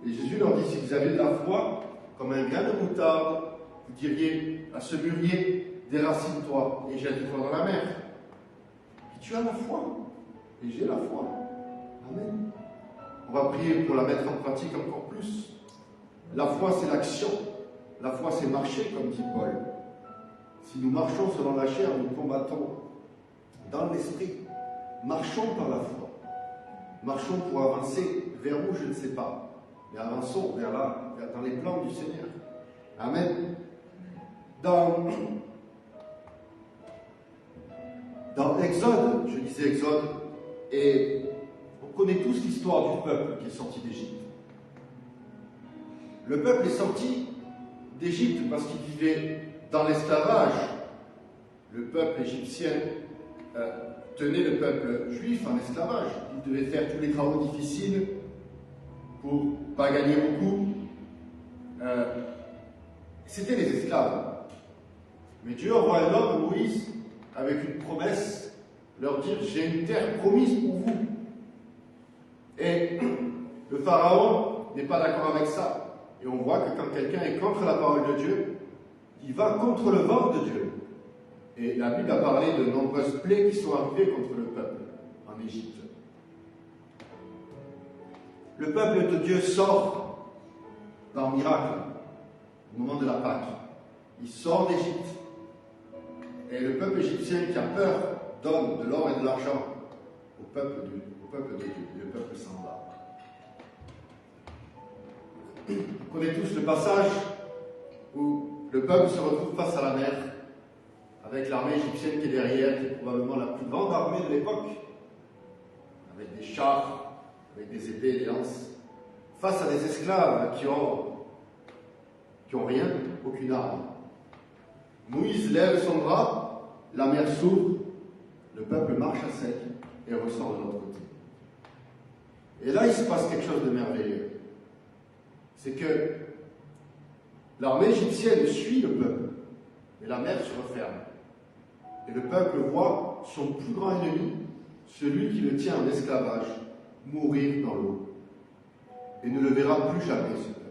Et Jésus leur dit, si vous avez de la foi, comme un grain de moutarde, vous diriez à ce mûrier, déracine-toi et jette-toi dans la mer. Et tu as la foi. Et j'ai la foi. Amen. On va prier pour la mettre en pratique encore plus. La foi, c'est l'action. La foi, c'est marcher, comme dit Paul. Si nous marchons selon la chair, nous combattons dans l'esprit. Marchons par la foi. Marchons pour avancer vers où, je ne sais pas. Mais avançons vers là, dans les plans du Seigneur. Amen. Dans Exode, je disais Exode, et on connaît tous l'histoire du peuple qui est sorti d'Égypte. Le peuple est sorti d'Égypte parce qu'il vivait dans l'esclavage. Le peuple égyptien tenait le peuple juif en esclavage. Il devait faire tous les travaux difficiles pour ne pas gagner beaucoup. C'était les esclaves. Mais Dieu envoie un homme, Moïse, avec une promesse, leur dire, j'ai une terre promise pour vous. Et le Pharaon n'est pas d'accord avec ça. Et on voit que quand quelqu'un est contre la parole de Dieu, il va contre le vent de Dieu. Et la Bible a parlé de nombreuses plaies qui sont arrivées contre le peuple en Égypte. Le peuple de Dieu sort par miracle au moment de la Pâque. Il sort d'Égypte. Et le peuple égyptien qui a peur donne de l'or et de l'argent au peuple de Dieu. Et le peuple s'en va. On connaît tous le passage où le peuple se retrouve face à la mer avec l'armée égyptienne qui est derrière, qui est probablement la plus grande armée de l'époque, avec des chars, avec des épées et des lances, face à des esclaves qui ont rien, aucune arme. Moïse lève son bras, la mer s'ouvre, le peuple marche à sec et ressort de l'autre côté. Et là, il se passe quelque chose de merveilleux. C'est que l'armée égyptienne suit le peuple, et la mer se referme. Et le peuple voit son plus grand ennemi celui qui le tient en esclavage mourir dans l'eau. Et ne le verra plus jamais, ce peuple.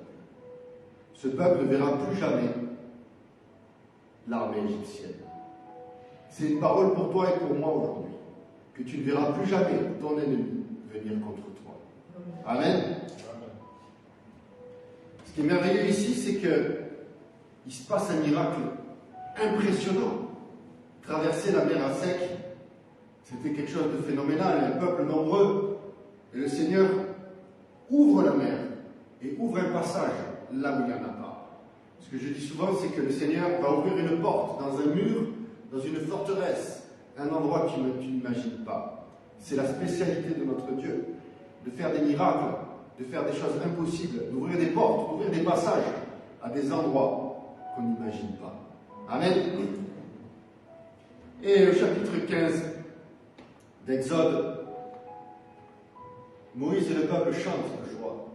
Ce peuple ne verra plus jamais l'armée égyptienne. C'est une parole pour toi et pour moi aujourd'hui, que tu ne verras plus jamais ton ennemi venir contre toi. Amen. Ce qui est merveilleux ici, c'est qu'il se passe un miracle impressionnant. Traverser la mer à sec, c'était quelque chose de phénoménal, un peuple nombreux. Et le Seigneur ouvre la mer et ouvre un passage là où il n'y en a pas. Ce que je dis souvent, c'est que le Seigneur va ouvrir une porte dans un mur, dans une forteresse, un endroit que tu n'imagines pas. C'est la spécialité de notre Dieu, de faire des miracles, de faire des choses impossibles, d'ouvrir des portes, d'ouvrir des passages à des endroits qu'on n'imagine pas. Amen. Et au chapitre 15 d'Exode, Moïse et le peuple chantent de joie.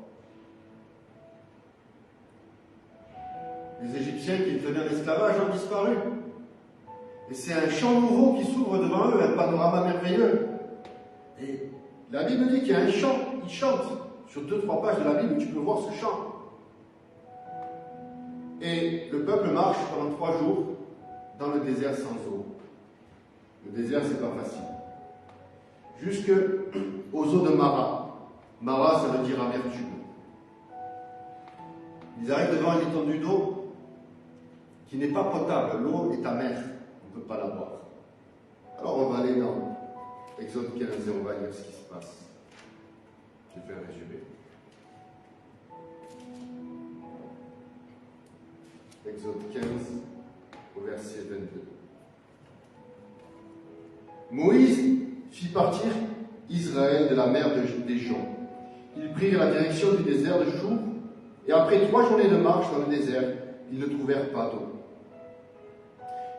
Les Égyptiens qui tenaient en esclavage ont disparu. Et c'est un champ nouveau qui s'ouvre devant eux, un panorama merveilleux. Et la Bible dit qu'il y a un chant, ils chantent. Sur 2-3 pages de la Bible, tu peux voir ce chant. Et le peuple marche pendant 3 jours dans le désert sans eau. Le désert, c'est pas facile. Jusqu'aux eaux de Mara. Mara, ça veut dire amertume. Ils arrivent devant une étendue d'eau qui n'est pas potable. L'eau est amère. On ne peut pas la boire. Alors on va aller dans Exode 15 et on va lire ce qui se passe. Je vais faire un résumé. Exode 15 au verset 22. Moïse fit partir Israël de la mer des joncs. Ils prirent la direction du désert de Chour, et après 3 journées de marche dans le désert, ils ne trouvèrent pas d'eau.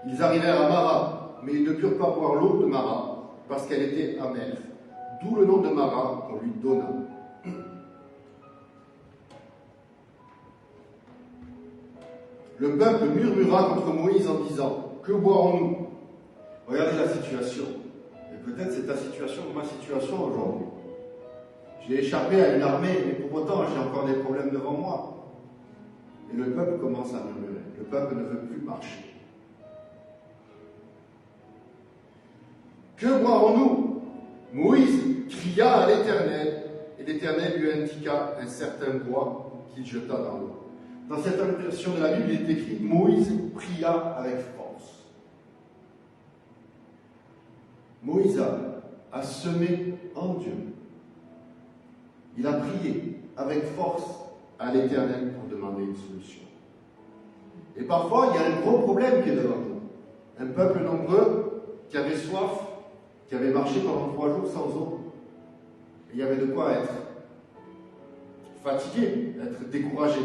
Ils arrivèrent à Mara, mais ils ne purent pas boire l'eau de Mara, parce qu'elle était amère, d'où le nom de Mara qu'on lui donna. Le peuple murmura contre Moïse en disant « Que boirons-nous » Regardez la situation. Et peut-être c'est ta situation ou ma situation aujourd'hui. J'ai échappé à une armée, mais pour autant j'ai encore des problèmes devant moi. Et le peuple commence à murmurer. Le peuple ne veut plus marcher. Que boirons-nous? Moïse cria à l'Éternel, et l'Éternel lui indiqua un certain bois qu'il jeta dans l'eau. Dans cette version de la Bible, il est écrit « Moïse pria avec force ». Moïse a semé en Dieu. Il a prié avec force à l'Éternel pour demander une solution. Et parfois, il y a un gros problème qui est devant nous. Un peuple nombreux qui avait soif, qui avait marché pendant 3 jours sans eau. Et il y avait de quoi être fatigué, être découragé.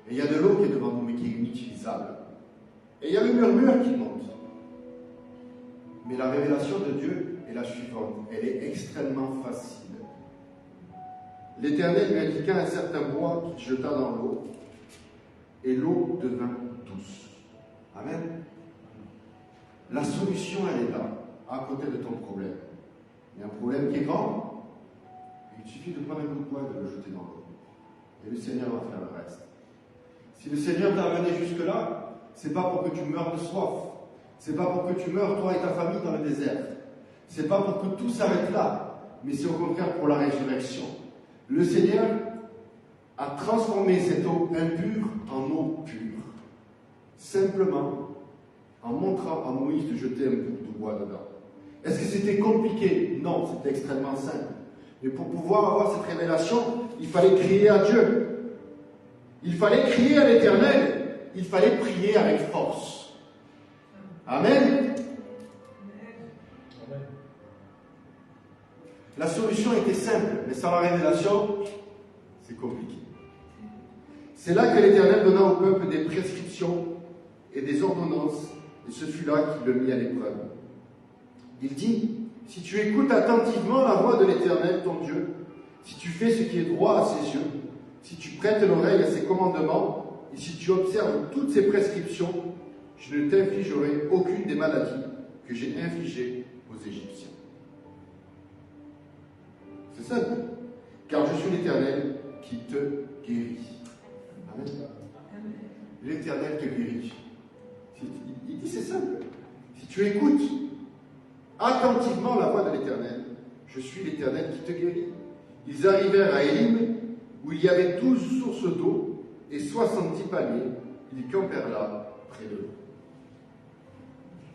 Et il y a de l'eau qui est devant nous, mais qui est inutilisable. Et il y a le murmure qui monte. Mais la révélation de Dieu est la suivante. Elle est extrêmement facile. L'Éternel lui indiqua un certain bois qu'il jeta dans l'eau, et l'eau devint douce. Amen. La solution, elle est là, à côté de ton problème. Il y a un problème qui est grand. Il suffit de prendre un coup de poing et de le jeter dans l'eau. Et le Seigneur va faire le reste. Si le Seigneur t'a amené jusque-là, c'est pas pour que tu meurs de soif. C'est pas pour que tu meurs, toi et ta famille, dans le désert. C'est pas pour que tout s'arrête là. Mais c'est au contraire pour la résurrection. Le Seigneur a transformé cette eau impure en eau pure. Simplement en montrant à Moïse de jeter un bout de bois dedans. Est-ce que c'était compliqué? Non, c'était extrêmement simple. Mais pour pouvoir avoir cette révélation, il fallait crier à Dieu. Il fallait crier à l'Éternel. Il fallait prier avec force. Amen. La solution était simple, mais sans la révélation, c'est compliqué. C'est là que l'Éternel donna au peuple des prescriptions et des ordonnances, et ce fut là qu'il le mit à l'épreuve. Il dit, si tu écoutes attentivement la voix de l'Éternel, ton Dieu, si tu fais ce qui est droit à ses yeux, si tu prêtes l'oreille à ses commandements, et si tu observes toutes ses prescriptions, je ne t'infligerai aucune des maladies que j'ai infligées aux Égyptiens. C'est simple. Car je suis l'Éternel qui te guérit. Amen. L'Éternel te guérit. Il dit c'est simple. Si tu écoutes attentivement la voix de l'Éternel, je suis l'Éternel qui te guérit. Ils arrivèrent à Élim, où il y avait 12 sources d'eau et 70 paliers. Ils campèrent là, près de l'eau.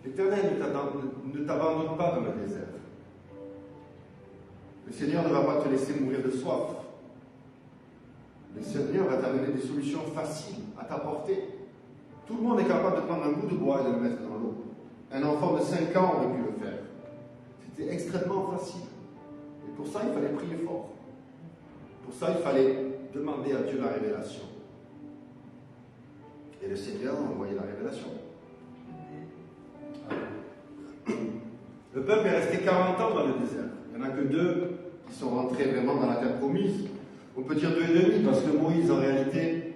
L'Éternel ne t'abandonne pas dans le désert. Le Seigneur ne va pas te laisser mourir de soif. Le Seigneur va t'amener des solutions faciles à ta portée. Tout le monde est capable de prendre un bout de bois et de le mettre dans l'eau. Un enfant de 5 ans aurait pu le faire. C'était extrêmement facile. Et pour ça, il fallait prier fort. Pour ça, il fallait demander à Dieu la révélation. Et le Seigneur a envoyé la révélation. Le peuple est resté 40 ans dans le désert. Il n'y en a que 2 qui sont rentrés vraiment dans la terre promise. On peut dire 2 et demi, parce que Moïse, en réalité,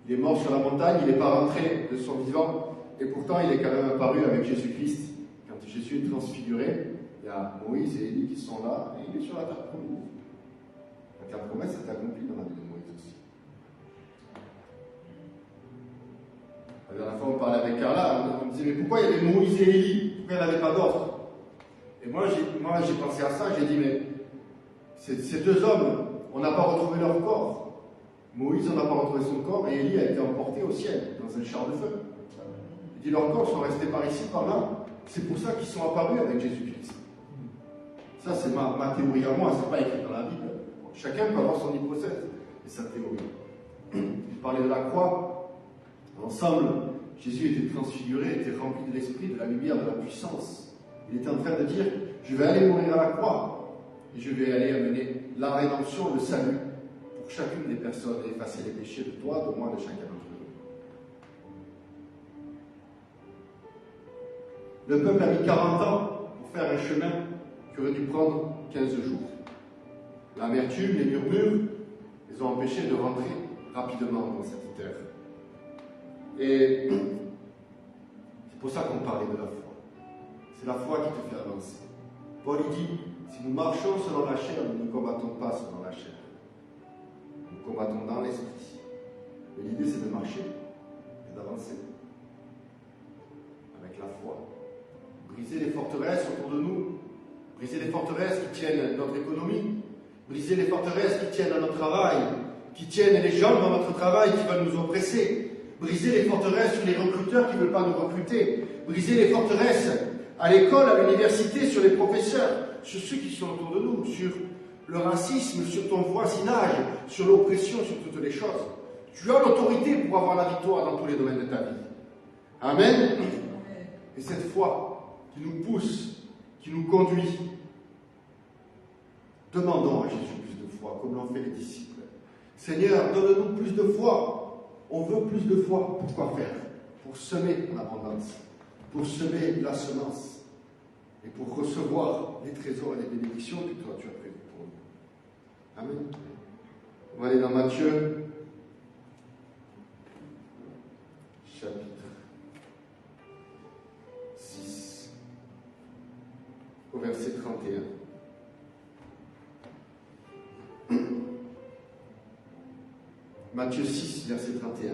il est mort sur la montagne, il n'est pas rentré de son vivant, et pourtant il est quand même apparu avec Jésus-Christ. Quand Jésus est transfiguré, il y a Moïse et Élie qui sont là, et il est sur la terre promise. La terre promesse est accomplie dans la vie de Moïse aussi. La dernière fois, on parlait avec Carla, on me disait, mais pourquoi il y avait Moïse et Élie? Pourquoi il n'y en avait pas d'autres? Et moi, j'ai pensé à ça, j'ai dit, mais ces 2 hommes, on n'a pas retrouvé leur corps. Moïse, on n'a pas retrouvé son corps, et Élie a été emporté au ciel, dans un char de feu. Il dit, leurs corps sont restés par ici, par là. C'est pour ça qu'ils sont apparus avec Jésus-Christ. Ça, c'est ma théorie à moi, c'est pas écrit dans la Bible. Chacun peut avoir son hypothèse et sa théorie. Je parlais de la croix. Ensemble, Jésus était transfiguré, était rempli de l'esprit, de la lumière, de la puissance. Il était en train de dire, je vais aller mourir à la croix, et je vais aller amener la rédemption, le salut, pour chacune des personnes, et effacer les péchés de toi, de moi, de chacun d'entre nous. Le peuple a mis 40 ans pour faire un chemin qui aurait dû prendre 15 jours. L'amertume, les murmures, les ont empêchés de rentrer rapidement dans cette terre. Et c'est pour ça qu'on parlait de la foi. C'est la foi qui te fait avancer. Paul dit, si nous marchons selon la chair, nous ne combattons pas selon la chair. Nous combattons dans l'esprit. Et l'idée, c'est de marcher et d'avancer avec la foi. Briser les forteresses autour de nous, briser les forteresses qui tiennent notre économie, briser les forteresses qui tiennent à notre travail, qui tiennent les gens dans notre travail qui veulent nous oppresser, briser les forteresses sur les recruteurs qui ne veulent pas nous recruter, briser les forteresses à l'école, à l'université, sur les professeurs, sur ceux qui sont autour de nous, sur le racisme, sur ton voisinage, sur l'oppression, sur toutes les choses. Tu as l'autorité pour avoir la victoire dans tous les domaines de ta vie. Amen. Et cette foi qui nous pousse, qui nous conduit, demandons à Jésus plus de foi, comme l'ont fait les disciples. Seigneur, donne-nous plus de foi. On veut plus de foi. Pourquoi faire? Pour semer en abondance, pour semer la semence et pour recevoir les trésors et les bénédictions que toi tu as prévues pour nous. Amen. On va aller dans Matthieu, chapitre 6, au verset 31. Matthieu 6, verset 31.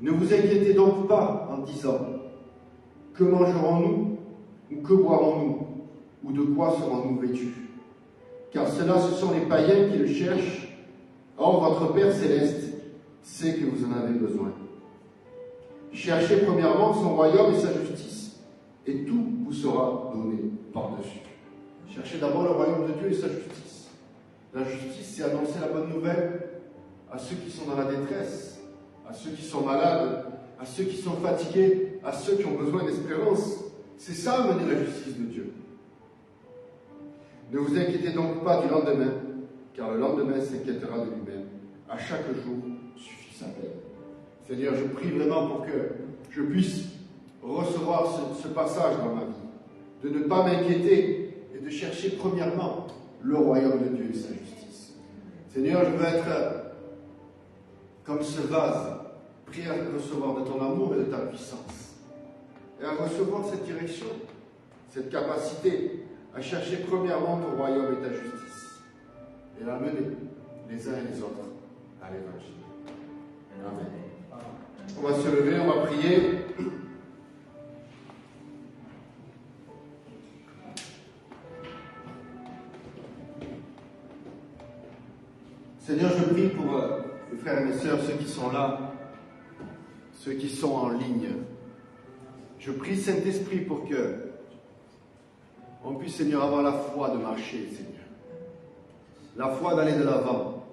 Ne vous inquiétez donc pas en disant, que mangerons-nous, ou que boirons-nous, ou de quoi serons-nous vêtus? Car cela, ce sont les païens qui le cherchent. Or, votre Père céleste sait que vous en avez besoin. Cherchez premièrement son royaume et sa justice, et tout vous sera donné par-dessus. Cherchez d'abord le royaume de Dieu et sa justice. La justice, c'est annoncer la bonne nouvelle à ceux qui sont dans la détresse, à ceux qui sont malades, à ceux qui sont fatigués, à ceux qui ont besoin d'espérance. C'est ça, amener la justice de Dieu. Ne vous inquiétez donc pas du lendemain, car le lendemain s'inquiétera de lui-même. À chaque jour suffit sa peine. Seigneur, je prie vraiment pour que je puisse recevoir ce passage dans ma vie, de ne pas m'inquiéter et de chercher premièrement le royaume de Dieu et sa justice. Seigneur, je veux être comme ce vase, prêt à recevoir de ton amour et de ta puissance, et à recevoir cette direction cette capacité à chercher premièrement ton royaume et ta justice, et à mener les uns et les autres à l'évangile. Amen. On va se lever, on va prier. Seigneur, je prie pour mes frères et mes sœurs, ceux qui sont là, ceux qui sont en ligne. Je prie, Saint-Esprit, pour que on puisse, Seigneur, avoir la foi de marcher, Seigneur. La foi d'aller de l'avant.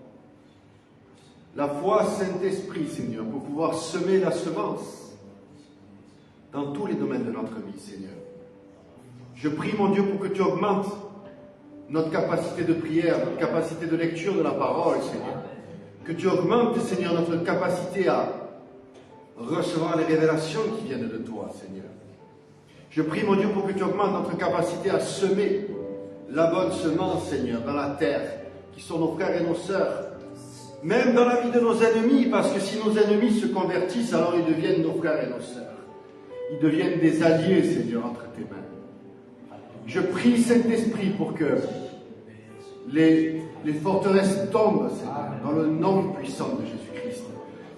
La foi, Saint-Esprit, Seigneur, pour pouvoir semer la semence dans tous les domaines de notre vie, Seigneur. Je prie, mon Dieu, pour que tu augmentes notre capacité de prière, notre capacité de lecture de la parole, Seigneur. Que tu augmentes, Seigneur, notre capacité à recevoir les révélations qui viennent de toi, Seigneur. Je prie, mon Dieu, pour que tu augmentes notre capacité à semer la bonne semence, Seigneur, dans la terre, qui sont nos frères et nos sœurs. Même dans la vie de nos ennemis, parce que si nos ennemis se convertissent, alors ils deviennent nos frères et nos sœurs. Ils deviennent des alliés, Seigneur, entre tes mains. Je prie, Saint-Esprit, pour que les forteresses tombent, Seigneur, dans le nom puissant de Jésus-Christ.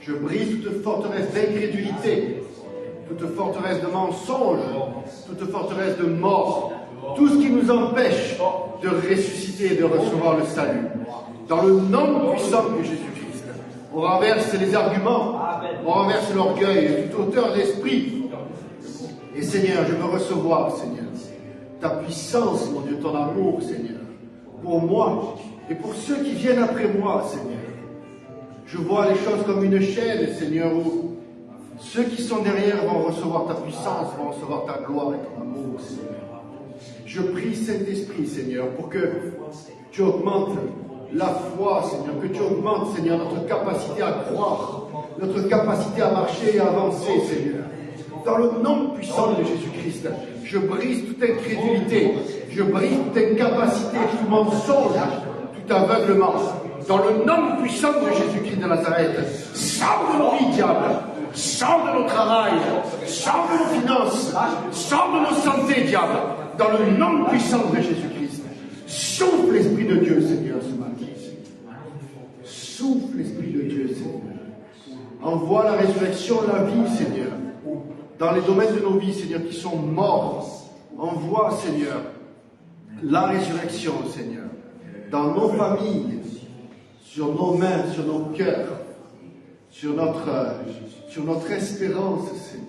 Je brise toute forteresse d'incrédulité, toute forteresse de mensonge, toute forteresse de mort, tout ce qui nous empêche de ressusciter et de recevoir le salut. Dans le nom puissant de Jésus-Christ, on renverse les arguments, on renverse l'orgueil, toute hauteur d'esprit. Et Seigneur, je veux recevoir, Seigneur, ta puissance, mon Dieu, ton amour, Seigneur, pour moi et pour ceux qui viennent après moi, Seigneur. Je vois les choses comme une chaîne, Seigneur, où ceux qui sont derrière vont recevoir ta puissance, vont recevoir ta gloire et ton amour, Seigneur. Je prie, Saint-Esprit, Seigneur, pour que tu augmentes la foi, Seigneur, que tu augmentes, Seigneur, notre capacité à croire, notre capacité à marcher et à avancer, Seigneur. Dans le nom puissant de Jésus-Christ, je brise toute incrédulité, je brise toute incapacité, tout mensonge, tout aveuglement. Dans le nom puissant de Jésus-Christ de Nazareth, sors de nos vies, diable, sors de nos travails, sors de nos finances, sors de nos santé, diable, dans le nom puissant de Jésus-Christ. Souffle l'Esprit de Dieu, Seigneur, ce matin. Souffle l'Esprit de Dieu, Seigneur. Envoie la résurrection, la vie, Seigneur. Dans les domaines de nos vies, Seigneur, qui sont morts. Envoie, Seigneur, la résurrection, Seigneur. Dans nos familles, sur nos mains, sur nos cœurs, sur notre espérance, Seigneur.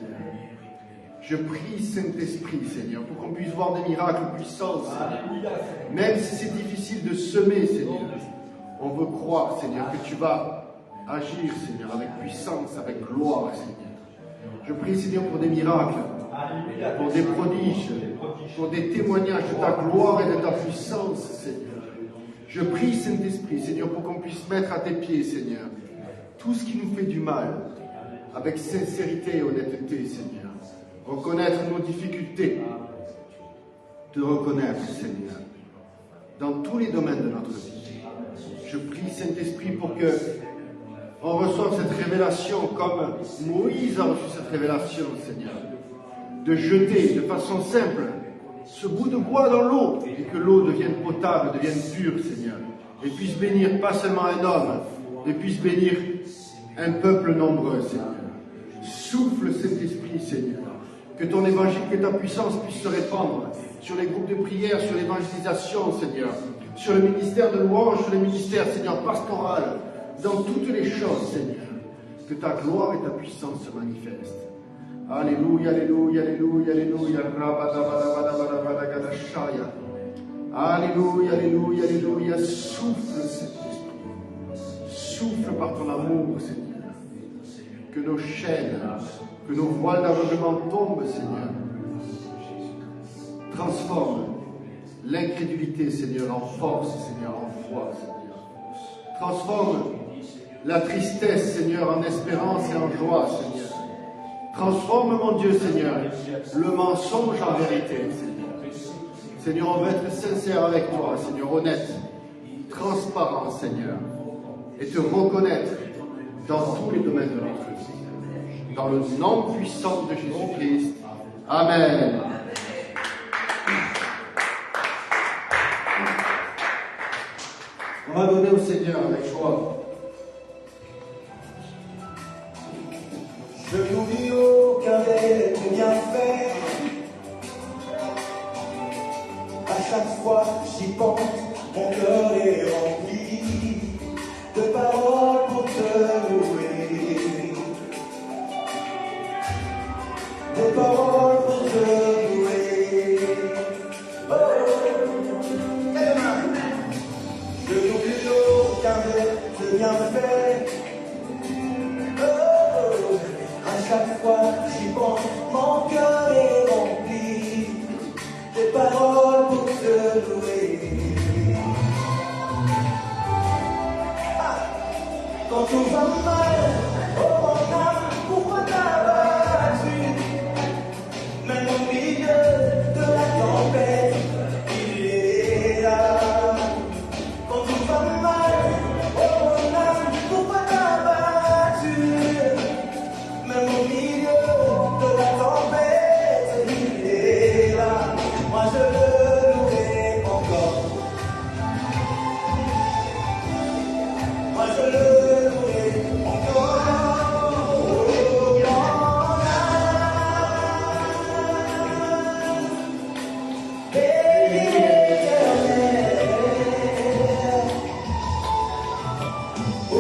Je prie, Saint-Esprit, Seigneur, pour qu'on puisse voir des miracles puissants, Seigneur. Même si c'est difficile de semer, Seigneur, on veut croire, Seigneur, que tu vas agir, Seigneur, avec puissance, avec gloire, Seigneur. Je prie, Seigneur, pour des miracles, pour des prodiges, pour des témoignages de ta gloire et de ta puissance, Seigneur. Je prie, Saint-Esprit, Seigneur, pour qu'on puisse mettre à tes pieds, Seigneur, tout ce qui nous fait du mal, avec sincérité et honnêteté, Seigneur. Reconnaître nos difficultés, te reconnaître, Seigneur, dans tous les domaines de notre vie. Je prie, Saint-Esprit, pour que on reçoive cette révélation comme Moïse a reçu cette révélation, Seigneur, de jeter de façon simple ce bout de bois dans l'eau et que l'eau devienne potable, devienne pure, Seigneur, et puisse bénir pas seulement un homme, mais puisse bénir un peuple nombreux, Seigneur. Souffle cet esprit, Seigneur, que ton évangile, que ta puissance puisse se répandre sur les groupes de prière, sur l'évangélisation, Seigneur, sur le ministère de louange, sur le ministère, Seigneur, pastoral, dans toutes les choses, Seigneur, que ta gloire et ta puissance se manifestent. Alléluia, alléluia, alléluia, alléluia. Alléluia, alléluia, alléluia. Souffle, Saint-Esprit. Souffle par ton amour, Seigneur. Que nos chaînes, que nos voiles d'aveuglement tombent, Seigneur. Transforme l'incrédulité, Seigneur, en force, Seigneur, en foi, Seigneur. Transforme la tristesse, Seigneur, en espérance et en joie, Seigneur. Transforme, mon Dieu, Seigneur, le mensonge en vérité, Seigneur. Seigneur, on veut être sincère avec toi, Seigneur, honnête, transparent, Seigneur, et te reconnaître dans tous les domaines de notre vie. Dans le nom puissant de Jésus-Christ. Amen. On va donner au Seigneur avec joie. Je n'oublie aucun des bienfaits. À chaque fois que j'y pense, mon cœur est rempli de paroles pour te louer. Des paroles pour te louer. Oh, je n'oublie aucun des bienfaits. Oh, à chaque fois que j'y pense, mon cœur est rempli des paroles pour te louer. Ah, quand tout va mal, oh mon âme, pourquoi t'as battu? Même au milieu de la tempête, il est là. Quand tout va mal, oh mon âme, pourquoi t'as battu? Même au milieu de la tempête, il est là. Moi je le louerai encore. Moi je le louerai encore. Oh, mon âme, bénis l'Éternel. Oh,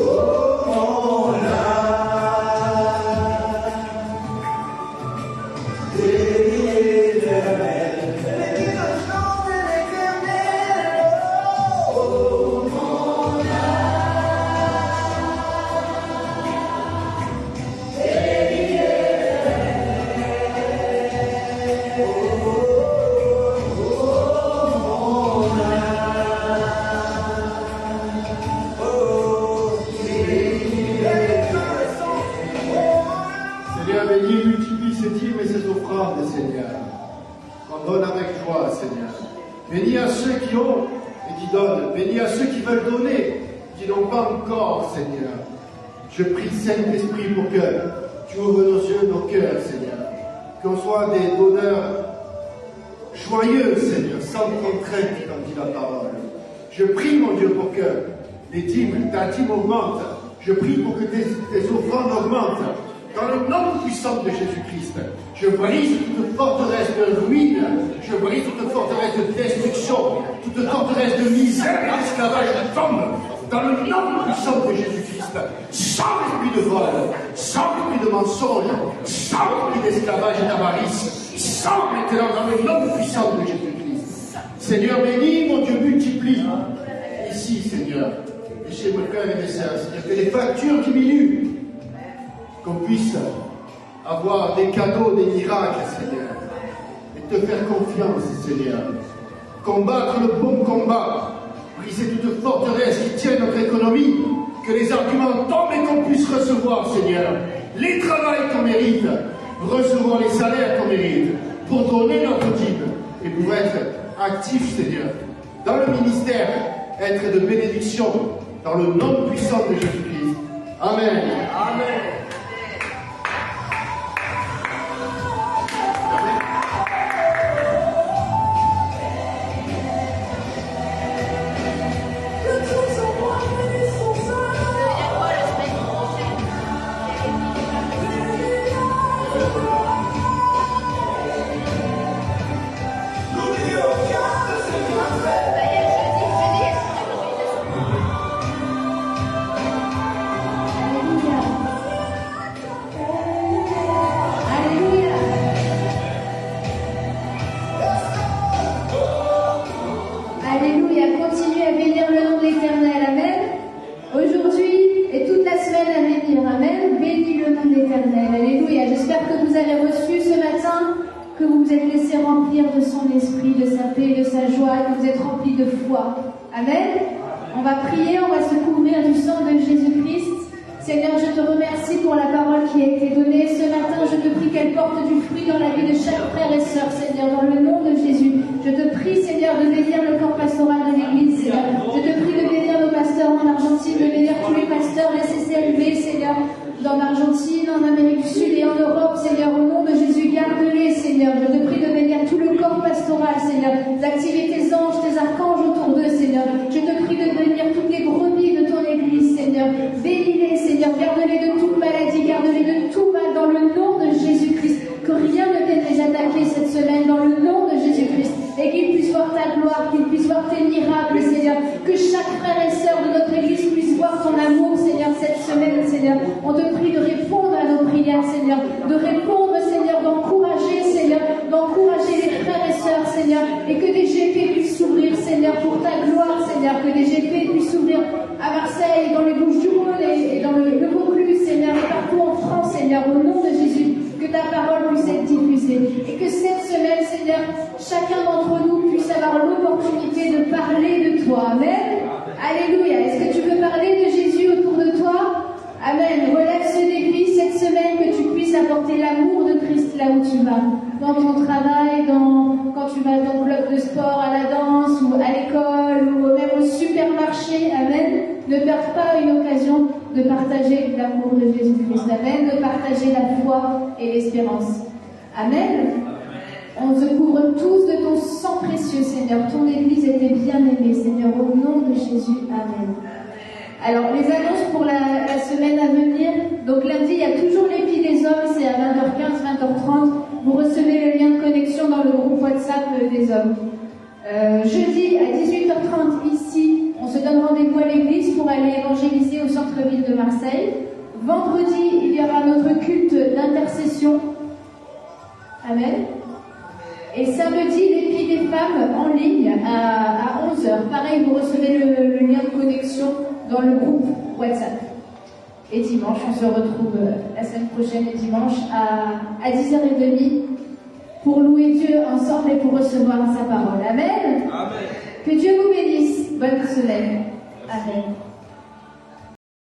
mon âme, bénis l'Éternel. Bénis le nom de l'Éternel. Oh, mon âme, bénis l'Éternel. Oh, mon âme. Oh, bénis l'Éternel. Seigneur, bénis, multiplie ces dîmes et ces offrandes, Seigneur. On donne avec joie, Seigneur. Bénis à ceux qui ont et qui donnent. Bénis à ceux qui veulent donner, qui n'ont pas encore, Seigneur. Je prie, Saint-Esprit, pour que tu ouvres nos yeux, nos cœurs, Seigneur. Qu'on soit des donneurs joyeux, Seigneur, sans contrainte, comme dit la parole. Je prie, mon Dieu, pour que les dîmes, ta dîme augmente. Je prie pour que tes offrandes augmentent. Dans le nom puissant de Jésus-Christ, je brise toute forteresse de ruine, je brise toute forteresse de destruction, toute forteresse de misère et d'esclavage tombe. Dans le nom puissant de Jésus-Christ, sans l'esprit de vol, sans l'esprit de mensonge, sans l'esprit d'esclavage et d'avarice, sans maintenant dans le nom puissant de Jésus-Christ. Seigneur béni, mon Dieu multiplie ici, Seigneur, et chez mes frères et mes sœurs, Seigneur, que les factures diminuent, qu'on puisse avoir des cadeaux, des miracles, Seigneur, et te faire confiance, Seigneur. Combattre le bon combat, briser toute forteresse qui tient notre économie, que les arguments tombent et qu'on puisse recevoir, Seigneur, les travails qu'on mérite, recevoir les salaires qu'on mérite, pour donner notre dîme et pour être actifs, Seigneur, dans le ministère, être de bénédiction, dans le nom puissant de Jésus-Christ. Amen. Amen. Amen. On va prier, on va se couvrir du sang de Jésus-Christ. Seigneur, je te remercie pour la parole qui a été donnée. Ce matin, je te prie qu'elle porte du fruit dans la vie de chaque frère et sœur, Seigneur, dans le nom de Jésus. Je te prie, Seigneur, de bénir le corps pastoral de l'Église, Seigneur. Je te prie de bénir nos pasteurs en Argentine, de bénir tous les pasteurs, les CCLV, Seigneur, en Argentine, en Amérique du Sud et en Europe, Seigneur, au nom de Jésus, garde-les, Seigneur. Je te prie de bénir tout le corps pastoral, Seigneur, d'activer tes anges, tes archanges autour d'eux, Seigneur. Je te prie de bénir toutes les semaine, Seigneur. On te prie de répondre à nos prières, Seigneur. De répondre, Seigneur, d'encourager, Seigneur. D'encourager les frères et sœurs, Seigneur. Et que des GP puissent s'ouvrir, Seigneur, pour ta gloire, Seigneur. Que des GP puissent s'ouvrir à Marseille, dans les Bouches-du-Rhône et dans le Vaucluse, Seigneur, et partout en France, Seigneur, au nom de Jésus. Que ta parole puisse être diffusée. Et que cette semaine, Seigneur, chacun d'entre nous puisse avoir l'opportunité de parler de toi. Amen. Alléluia. Est-ce que tu veux parler de Jésus autour de toi? Amen. Relève ce défi cette semaine, que tu puisses apporter l'amour de Christ là où tu vas. Dans ton travail, quand tu vas dans le club de sport, à la danse, ou à l'école, ou même au supermarché. Amen. Ne perds pas une occasion de partager l'amour de Jésus-Christ. Amen. De partager la foi et l'espérance. Amen. On se couvre tous de ton sang précieux, Seigneur. Ton Église était bien aimée, Seigneur, au nom de Jésus. Amen. Alors, les annonces pour la semaine à venir. Donc, lundi, il y a toujours l'épi des hommes, c'est à 20h15, 20h30. Vous recevez le lien de connexion dans le groupe WhatsApp des hommes. Jeudi, à 18h30, ici, on se donne rendez-vous à l'église pour aller évangéliser au centre-ville de Marseille. Vendredi, il y aura notre culte d'intercession. Amen. Et samedi, l'épi des femmes en ligne à 11h. Pareil, vous recevez le lien de connexion dans le groupe WhatsApp. Et dimanche, on se retrouve la semaine prochaine, et dimanche, à 10h30 pour louer Dieu ensemble et pour recevoir sa parole. Amen. Amen. Que Dieu vous bénisse. Bonne semaine. Amen.